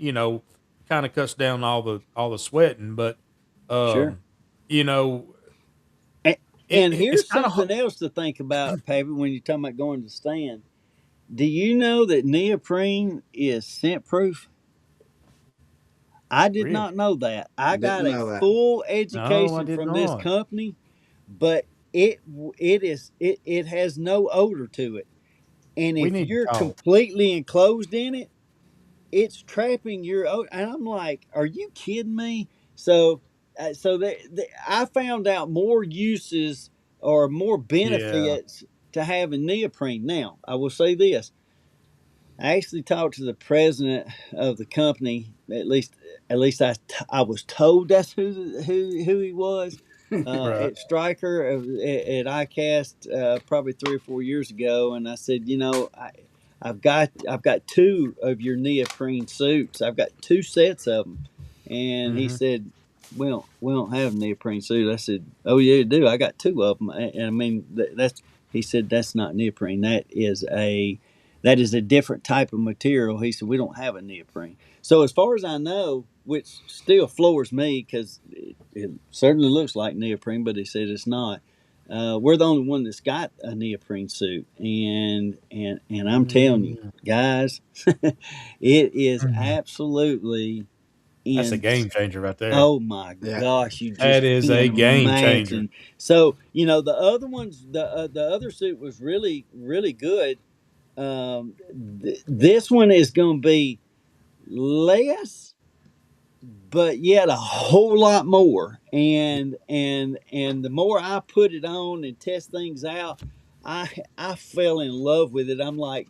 Speaker 2: kind of cuts down all the sweating. But
Speaker 3: sure.
Speaker 2: um, you know,
Speaker 3: And, and
Speaker 2: it's
Speaker 3: here's
Speaker 2: kind of
Speaker 3: something else to think about, Pappy, when you're talking about going to the stand. Do you know that neoprene is scent proof? I did
Speaker 2: really.
Speaker 3: not know that. I got
Speaker 1: didn't
Speaker 3: a
Speaker 1: know that.
Speaker 3: full
Speaker 2: No, I
Speaker 3: education
Speaker 2: did
Speaker 3: from this
Speaker 2: not.
Speaker 3: company, but it has no odor to it. And
Speaker 2: We
Speaker 3: if
Speaker 2: need to
Speaker 3: you're
Speaker 2: talk.
Speaker 3: completely enclosed in it, it's trapping your odor. And I'm like, are you kidding me? So I found out more uses or more
Speaker 2: Yeah.
Speaker 3: benefits to having neoprene. Now, I will say this: I actually talked to the president of the company. At least I was told that's who he was.
Speaker 2: Right.
Speaker 3: At Stryker at ICAST probably 3 or 4 years ago, and I said, I've got two of your neoprene suits. I've got two sets of them, and he
Speaker 2: Hmm.
Speaker 3: said, we don't have neoprene suit. I said, oh yeah, you do. I got two of them, and I mean that's. He said that's not neoprene. That is a different type of material. He said we don't have a neoprene. So as far as I know, which still floors me because it certainly looks like neoprene, but he said it's not. We're the only one that's got a neoprene suit, and I'm telling you,
Speaker 2: Hmm.
Speaker 3: guys, it is
Speaker 2: Hmm.
Speaker 3: absolutely
Speaker 2: That's a
Speaker 3: in.
Speaker 2: game changer right there.
Speaker 3: Oh my
Speaker 1: Yeah.
Speaker 3: gosh, you
Speaker 2: That
Speaker 3: just
Speaker 2: is
Speaker 3: can't
Speaker 2: a game changer.
Speaker 3: imagine. So the other ones, the other suit was really really good. This one is going to be less, but yet a whole lot more. And the more I put it on and test things out, I fell in love with it. I'm like,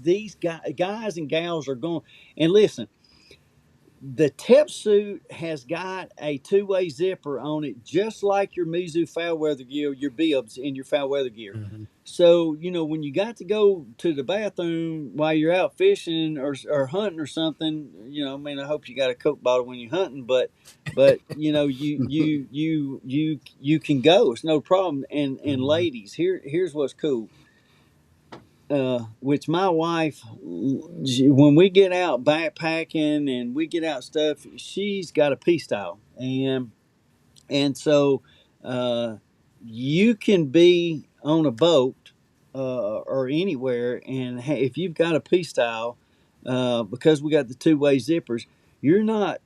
Speaker 3: these guys and gals are going. And listen, the tep suit has got a two-way zipper on it, just like your Mizu foul weather gear, your bibs in your foul weather gear.
Speaker 2: Mhm.
Speaker 3: So when you got to go to the bathroom while you're out fishing or hunting or something, I mean, I hope you got a Coke bottle when you're hunting, but you can go. It's no problem. And
Speaker 2: Mhm.
Speaker 3: ladies, here's what's cool. Which my wife, when we get out backpacking and we get out stuff, she's got a pea style, and so uh, you can be on a boat or anywhere, and if you've got a P style, because we got the two-way zippers, you're not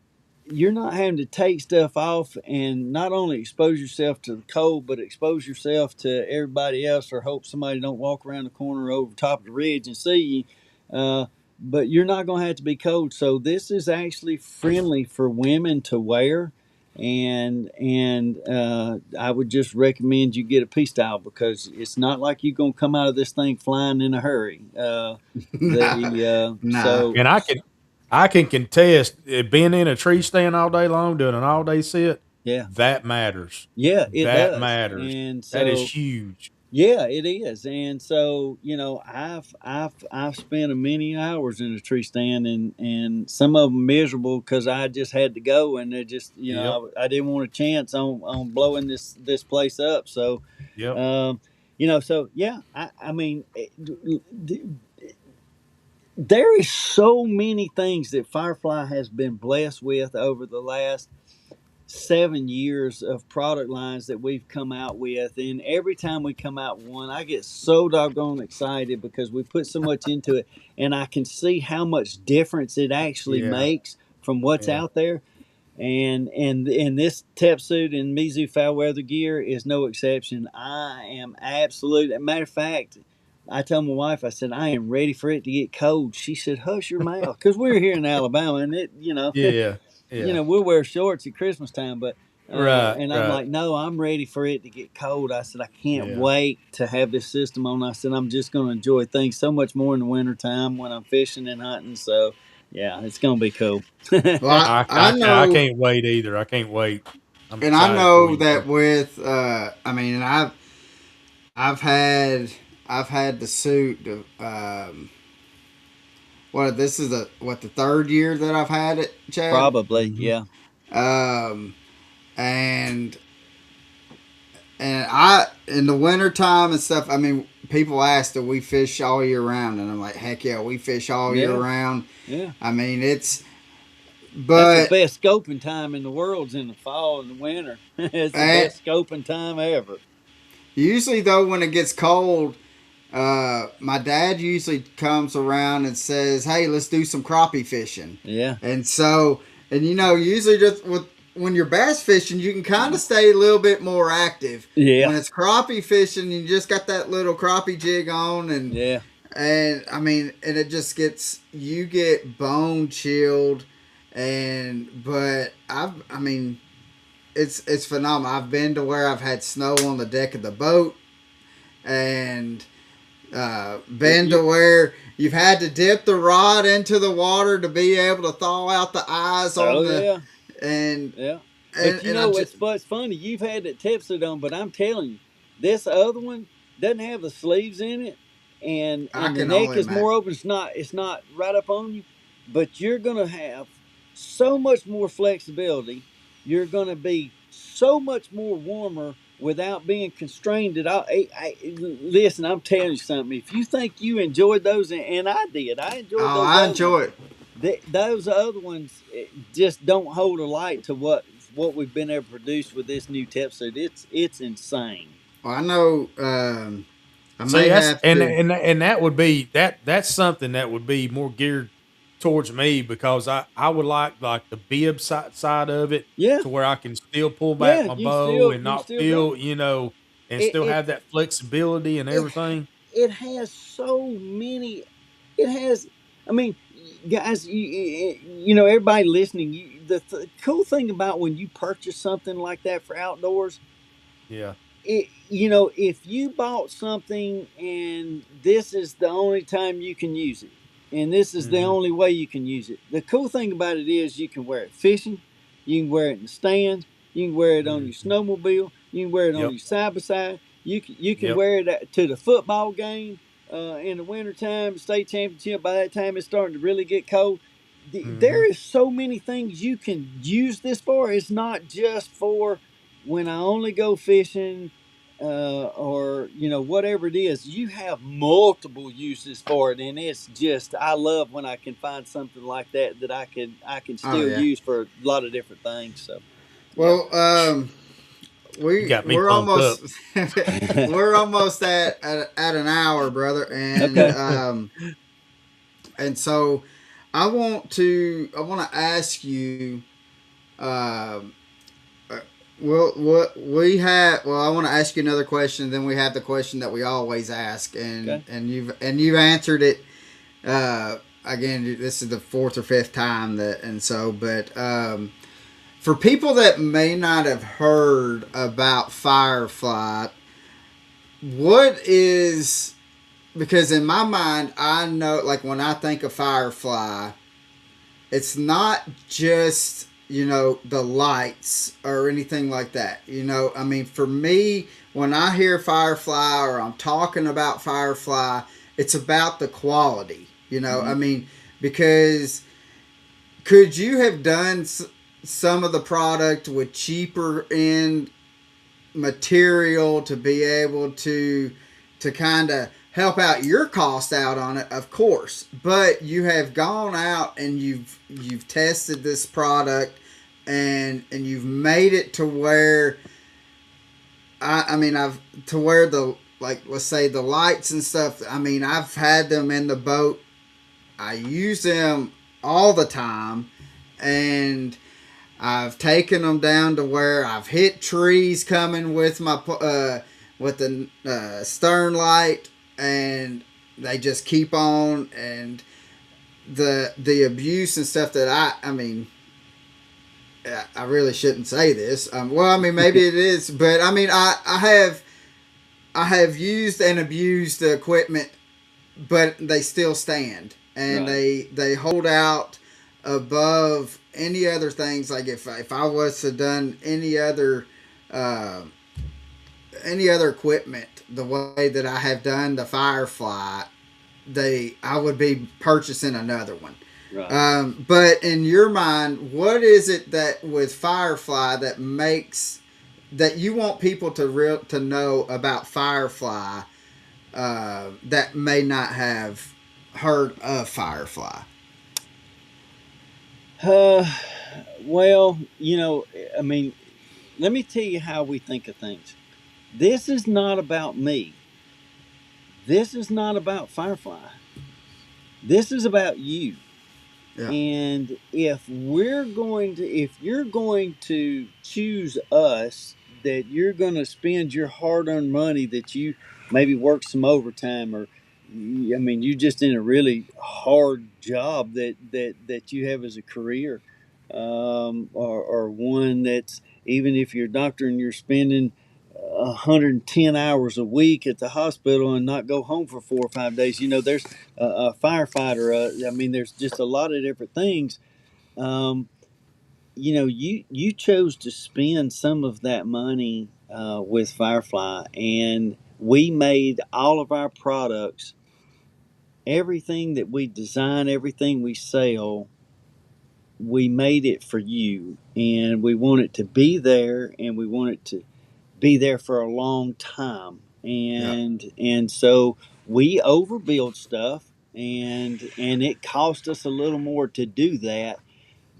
Speaker 3: you're not having to take stuff off and not only expose yourself to the cold, but expose yourself to everybody else, or hope somebody don't walk around the corner over top of the ridge and see you. But you're not going to have to be cold. So this is actually friendly for women to wear. And I would just recommend you get a P style because it's not like you're gonna come out of this thing flying in a hurry.
Speaker 1: Nah, nah.
Speaker 3: So
Speaker 2: And I can contest being in a tree stand all day long doing an all day sit.
Speaker 3: yeah,
Speaker 2: That matters.
Speaker 3: yeah, it
Speaker 2: That
Speaker 3: does.
Speaker 2: matters.
Speaker 3: And
Speaker 2: That is
Speaker 3: so
Speaker 2: huge.
Speaker 3: yeah, it is. And so, I've spent a many hours in a tree stand, and some of them miserable because I just had to go, and they just,
Speaker 2: Yep.
Speaker 3: I didn't want a chance on blowing this place up. So,
Speaker 2: Yep.
Speaker 3: um, so yeah, I mean, there is so many things that Firefly has been blessed with over the last 7 years of product lines that we've come out with, and every time we come out one, I get so doggone excited because we put so much into it, and I can see how much difference it actually
Speaker 2: Yeah.
Speaker 3: makes from what's
Speaker 2: Yeah.
Speaker 3: out there. And this tep suit and Mizu foul weather gear is no exception. I am absolute. Matter of fact, I told my wife, I said I am ready for it to get cold. She said, "Hush your mouth," because we're here in Alabama, and
Speaker 2: Yeah. Yeah.
Speaker 3: we'll wear shorts at Christmas time, but
Speaker 2: Right.
Speaker 3: and I'm
Speaker 2: Right.
Speaker 3: like, no, I'm ready for it to get cold. I said, I can't
Speaker 2: Yeah.
Speaker 3: wait to have this system on. I said, I'm just going to enjoy things so much more in the wintertime when I'm fishing and hunting. So, yeah, it's going to be cool.
Speaker 1: Well, I
Speaker 2: I
Speaker 1: know,
Speaker 2: can't wait either. I can't wait. I'm
Speaker 1: and I
Speaker 2: excited for
Speaker 1: know
Speaker 2: you,
Speaker 1: that
Speaker 2: man.
Speaker 1: with, I mean, and I've had, I've had the suit. What this is the third year that I've had it, Chad.
Speaker 3: Probably,
Speaker 2: Hmm.
Speaker 3: yeah.
Speaker 1: Um, and I in the wintertime and stuff. I mean, people ask, "Do we fish all year round?" And I'm like, "Heck yeah, we fish all year
Speaker 3: Yeah,
Speaker 1: round."
Speaker 3: yeah.
Speaker 1: I mean,
Speaker 3: That's the
Speaker 1: but
Speaker 3: best scoping time in the world's in the fall and the winter. It's the
Speaker 1: eh,
Speaker 3: best scoping time ever.
Speaker 1: usually though when it gets cold, my dad usually comes around and says, "Hey, let's do some crappie fishing."
Speaker 3: Yeah,
Speaker 1: And so, and usually just with when you're bass fishing, you can kind of stay a little bit more active.
Speaker 3: yeah,
Speaker 1: When it's crappie fishing, you just got that little crappie jig on,
Speaker 3: yeah.
Speaker 1: and I mean, and it just gets you get bone chilled, but I mean, it's phenomenal. I've been to where I've had snow on the deck of the boat, and
Speaker 3: It,
Speaker 1: been
Speaker 3: you,
Speaker 1: to where you've had to dip the rod into the water to be able to thaw out the eyes on
Speaker 3: oh
Speaker 1: the
Speaker 3: yeah,
Speaker 1: and
Speaker 3: yeah. But
Speaker 1: and I just
Speaker 3: it's funny. You've had that tip suit on, but I'm telling you, this other one doesn't have the sleeves in it,
Speaker 1: I
Speaker 3: and the
Speaker 1: can
Speaker 3: neck
Speaker 1: only
Speaker 3: is
Speaker 1: imagine.
Speaker 3: more open. It's not right up on you, but you're gonna have so much more flexibility. You're gonna be so much more warmer without being constrained at all. Listen, I'm telling you something. If you think you enjoyed those, and I did, I enjoyed
Speaker 1: Oh,
Speaker 3: those
Speaker 1: I
Speaker 3: other ones.
Speaker 1: enjoy it.
Speaker 3: Those other ones just don't hold a light to what we've been able to produce with this new tip suit. It's insane.
Speaker 1: Well, I know I
Speaker 2: See,
Speaker 1: may
Speaker 2: that's
Speaker 1: have to.
Speaker 2: and that would be that's something that would be more geared towards me because I would like the bib side of it
Speaker 3: Yeah,
Speaker 2: to where I can still pull back
Speaker 3: yeah.
Speaker 2: my bow and
Speaker 3: You
Speaker 2: not
Speaker 3: still got
Speaker 2: feel, and
Speaker 3: it.
Speaker 2: still
Speaker 3: It
Speaker 2: have that flexibility and
Speaker 3: it
Speaker 2: everything.
Speaker 3: it has so many. It has. I mean, guys, everybody listening. The cool thing about when you purchase something like that for outdoors,
Speaker 2: Yeah.
Speaker 3: if you bought something and this is the only time you can use it, and this is the
Speaker 2: Hmm.
Speaker 3: only way you can use it, the cool thing about it is you can wear it fishing, you can wear it in the stands, you can wear it on your
Speaker 2: Hmm.
Speaker 3: snowmobile, you can wear it on
Speaker 2: Yep.
Speaker 3: your side by side, you can
Speaker 2: Yep.
Speaker 3: wear it to the football game in the wintertime, state championship. By that time, it's starting to really get cold.
Speaker 2: Hmm.
Speaker 3: There is so many things you can use this for. It's not just for when I only go fishing or whatever it is. You have multiple uses for it, and it's just I love when I can find something like that that I can
Speaker 1: Oh
Speaker 3: still
Speaker 1: yeah.
Speaker 3: use for a lot of different things. So yeah,
Speaker 1: Well,
Speaker 2: You got me
Speaker 1: we're
Speaker 2: pumped up.
Speaker 1: almost we're almost at an hour, brother,
Speaker 3: Okay.
Speaker 1: and so I want to ask you. Um, uh, well, what we have. Well, I want to ask you another question. Then we have the question that we always ask,
Speaker 3: Okay.
Speaker 1: and you've answered it. Again, this is the fourth or fifth time that, and so, but for people that may not have heard about FireFly, what is, because in my mind, I know, like when I think of FireFly, it's not just, the lights or anything like that. I mean, for me, when I hear Firefly or I'm talking about Firefly, it's about the quality.
Speaker 3: Hmm.
Speaker 1: I mean, because could you have done some of the product with cheaper end material to be able to kind of help out your cost out on it, of course, but you have gone out and you've tested this product and you've made it to where I mean I've to where the, like, let's say the lights and stuff, I mean I've had them in the boat, I use them all the time, and I've taken them down to where I've hit trees coming with my with the stern light, and they just keep on. And the abuse and stuff that I mean, I really shouldn't say this. Well, I mean maybe it is, but I mean I have used and abused the equipment, but they still stand and
Speaker 3: Right.
Speaker 1: they hold out above any other things. Like if I was to done uh, any other equipment the way that I have done the Firefly, I would be purchasing another one.
Speaker 3: Right.
Speaker 1: But in your mind, what is it that with Firefly that makes that you want people to know about Firefly, that may not have heard of Firefly?
Speaker 3: Uh, well, I mean, let me tell you how we think of things. This is not about me. This is not about Firefly. This is about you.
Speaker 1: Yeah,
Speaker 3: And if you're going to choose us, that you're going to spend your hard-earned money, that you maybe work some overtime, or I mean, you just in a really hard job that you have as a career, or one that's, even if you're a doctor and you're spending 110 hours a week at the hospital and not go home for 4 or 5 days. There's a firefighter. I mean, there's just a lot of different things. Um, you chose to spend some of that money with Firefly, and we made all of our products, everything that we design, everything we sell. We made it for you, and we want it to be there, and we want it to be there for a long time.
Speaker 1: yeah,
Speaker 3: And so we overbuild stuff, and it cost us a little more to do that.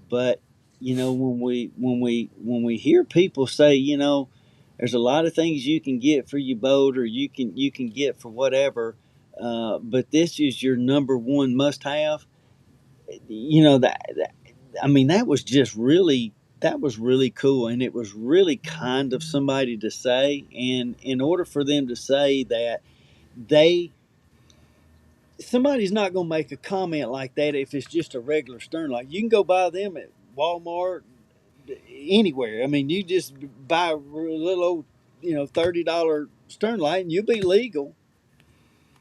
Speaker 3: But when we hear people say, there's a lot of things you can get for your boat, or you can get for whatever, but this is your number one must have. That I mean, that was really cool, and it was really kind of somebody to say. And in order for them to say that, they somebody's not going to make a comment like that if it's just a regular stern light. You can go buy them at Walmart, anywhere. I mean, you just buy a little old, $30 stern light, and you'll be legal.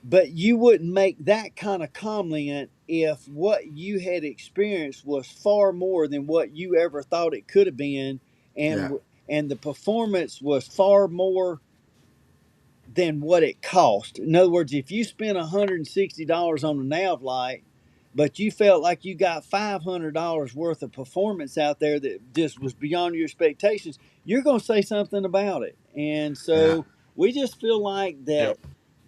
Speaker 3: But you wouldn't make that kind of comment if what you had experienced was far more than what you ever thought it could have been,
Speaker 1: yeah,
Speaker 3: and and the performance was far more than what it cost. In other words, if you spent $160 on a nav light, but you felt like you got $500 worth of performance out there that just was beyond your expectations, you're going to say something about it. And
Speaker 1: yeah,
Speaker 3: so we just feel like that
Speaker 2: Yep.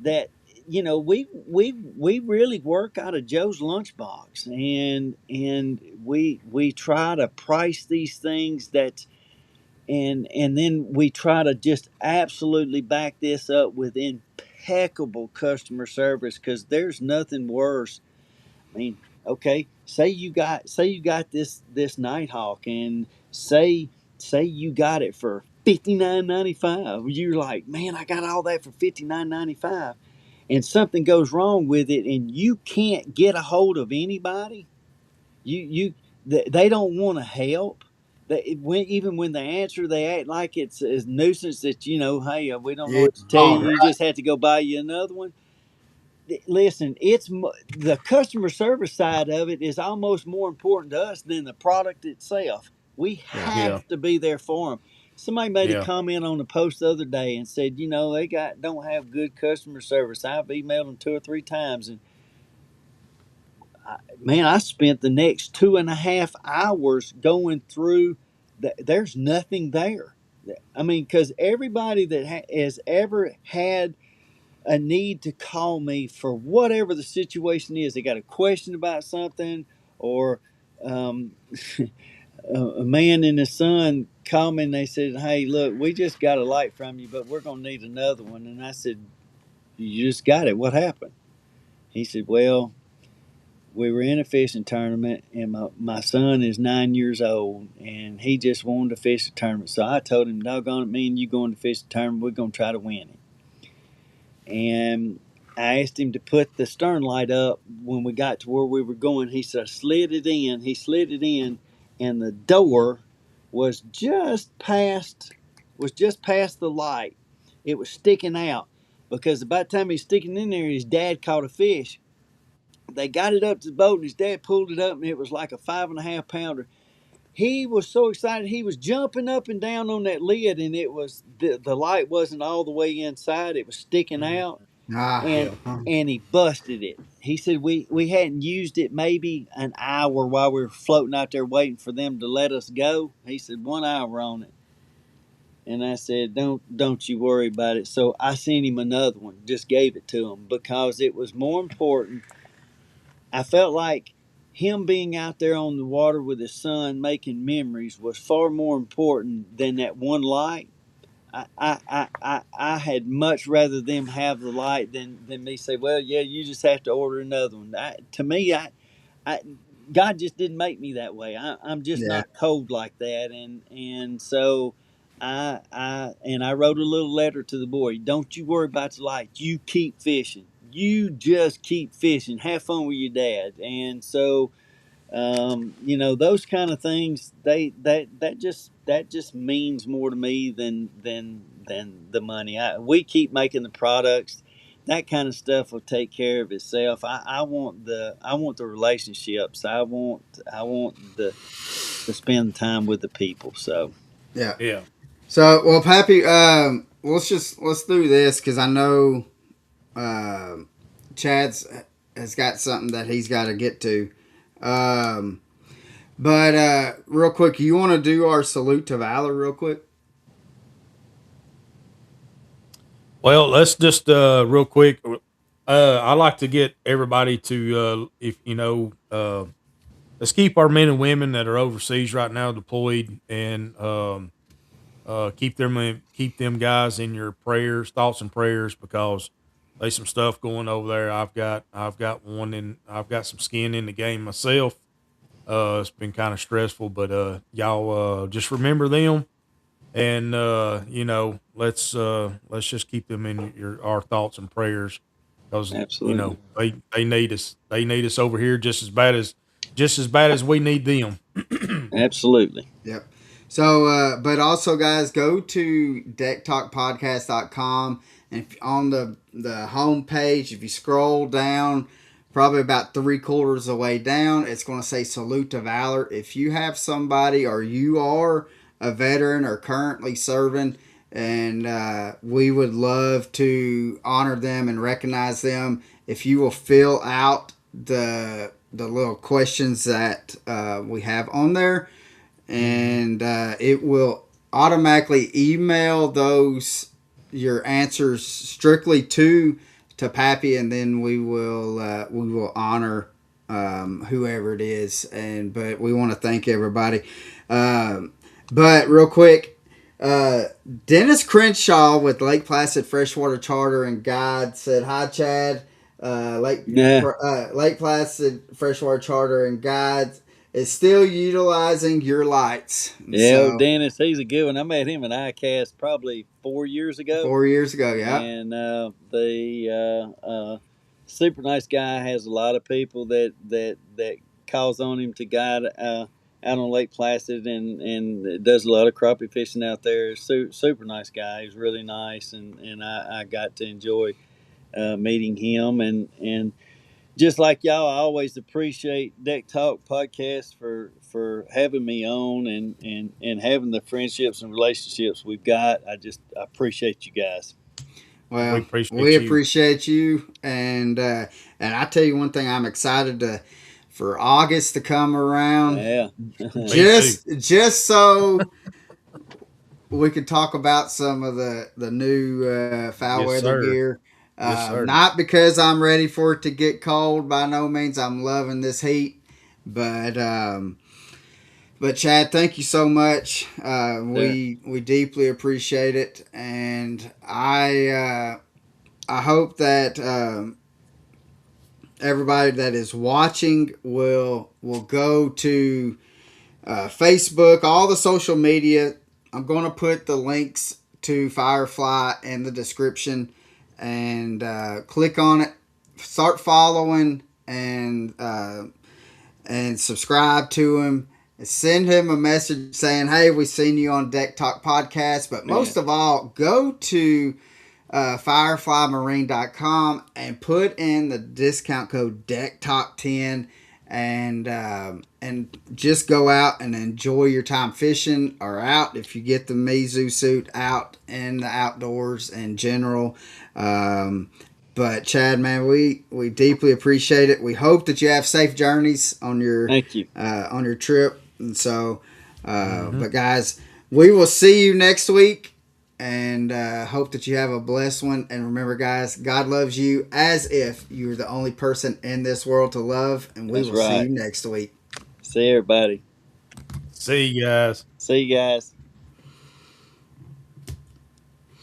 Speaker 3: that we really work out of Joe's lunchbox, and we try to price these things that, and then we try to just absolutely back this up with impeccable customer service, because there's nothing worse. I mean, okay, say you got this Nighthawk, and say you got it for $59.95. You're like, man, I got all that for $59.95, and something goes wrong with it, and you can't get a hold of anybody. They don't want to help. Even when they answer, they act like it's a nuisance that, hey, we don't know
Speaker 1: Yeah.
Speaker 3: what to tell you.
Speaker 1: Oh,
Speaker 3: You just have to go buy you another one. Listen, the customer service side of it is almost more important to us than the product itself. We
Speaker 1: yeah.
Speaker 2: Yeah.
Speaker 3: have to be there for them. Somebody made a
Speaker 2: Yeah.
Speaker 3: comment on the post the other day and said, they don't have good customer service. I've emailed them 2 or 3 times, and man, I spent the next 2.5 hours going through. There's nothing there. I mean, because everybody that has ever had a need to call me for whatever the situation is, they got a question about something, or um, a man and his son called me and they said, "Hey, look, we just got a light from you, but we're gonna need another one." And I said, "You just got it. What happened?" He said, "Well, we were in a fishing tournament, and my son is 9 years old, and he just wanted to fish a tournament. So I told him, doggone it, me and you going to fish the tournament, we're going to try to win it." And I asked him to put the stern light up when we got to where we were going. He said, I slid it in. He slid it in, and the door was just past the light. It was sticking out, because about the time he's sticking in there, his dad caught a fish. They got it up to the boat, and his dad pulled it up, and it was like a 5.5 pounder. He was so excited, he was jumping up and down on that lid, and it was the light wasn't all the way inside; it was sticking out,
Speaker 1: Ah,
Speaker 3: and
Speaker 2: Yeah.
Speaker 3: he busted it. He said we hadn't used it maybe an hour while we were floating out there waiting for them to let us go. He said 1 hour on it, and I said don't you worry about it. So I sent him another one, just gave it to him, because it was more important. I felt like him being out there on the water with his son making memories was far more important than that one light. I had much rather them have the light than me say, well, yeah, you just have to order another one. To me, I God just didn't make me that way. I'm just
Speaker 1: yeah.
Speaker 3: not cold like that, and so I wrote a little letter to the boy. Don't you worry about the light. You keep fishing. You just keep fishing. Have fun with your dad. And so those kind of things, that just means more to me than the money. We keep making the products. That kind of stuff will take care of itself. I want the relationships. I want to spend time with the people. So
Speaker 1: Yeah.
Speaker 2: Yeah.
Speaker 1: So, well, Pappy, let's do this because I know um, Chad's has got something that he's got to get to. Um, but real quick, you want to do our salute to valor real quick?
Speaker 2: Well, let's just real quick. I like to get everybody to if let's keep our men and women that are overseas right now deployed, and keep them guys in your prayers, thoughts, and prayers, because there's some stuff going over there. I've got some skin in the game myself. It's been kind of stressful, but y'all just remember them, and let's just keep them in our thoughts and prayers, because
Speaker 3: absolutely,
Speaker 2: they need us. They need us over here just as bad as we need them.
Speaker 3: absolutely,
Speaker 1: Yep. So, but also, guys, go to decktalkpodcast.com, and on the home page, if you scroll down, probably about 3/4 of the way down, it's going to say "Salute to Valor." If you have somebody, or you are a veteran or currently serving, and we would love to honor them and recognize them, if you will fill out the little questions that we have on there, and it will automatically email those your answers strictly to Pappy, and then we will honor whoever it is. But we want to thank everybody. Um, but real quick, Dennis Crenshaw with Lake Placid Freshwater Charter and Guide said, "Hi, Chad.
Speaker 3: Yeah.
Speaker 1: Lake Placid Freshwater Charter and Guide is still utilizing your lights."
Speaker 3: Yeah,
Speaker 1: So
Speaker 3: Dennis, he's a good one. I met him in ICAST probably 4 years ago.
Speaker 1: 4 years ago, yeah.
Speaker 3: And the super nice guy, has a lot of people that calls on him to guide out on Lake Placid, and does a lot of crappie fishing out there. Super nice guy. He's really nice, and I got to enjoy meeting him, and just like y'all, I always appreciate Deck Talk podcast for having me on, and having the friendships and relationships we've got. I appreciate you guys.
Speaker 1: Well,
Speaker 2: We
Speaker 1: we
Speaker 2: appreciate you.
Speaker 1: appreciate you, and I tell you one thing, I'm excited for August to come around.
Speaker 3: Yeah.
Speaker 1: Just so we could talk about some of the new foul
Speaker 2: Yes,
Speaker 1: weather
Speaker 2: sir.
Speaker 1: gear.
Speaker 2: Yes, sir.
Speaker 1: Not because I'm ready for it to get cold. By no means, I'm loving this heat, but Chad, thank you so much. We deeply appreciate it, and I hope that everybody that is watching will go to Facebook, all the social media. I'm going to put the links to FireFly in the description, and click on it, start following, and subscribe to him. Send him a message saying, "Hey, we've seen you on Deck Talk podcast." But most of all, go to fireflymarine.com and put in the discount code DeckTalk10, and just go out and enjoy your time fishing, or out if you get the Mizu suit, out in the outdoors in general. But Chad, man, we deeply appreciate it. We hope that you have safe journeys on your
Speaker 3: Thank you.
Speaker 1: on your trip. And so, but guys, we will see you next week, and hope that you have a blessed one. And remember, guys, God loves you as if you're the only person in this world to love. And we
Speaker 3: That's
Speaker 1: will see
Speaker 3: right.
Speaker 1: you next week.
Speaker 3: See everybody.
Speaker 2: See you guys.
Speaker 3: See you guys.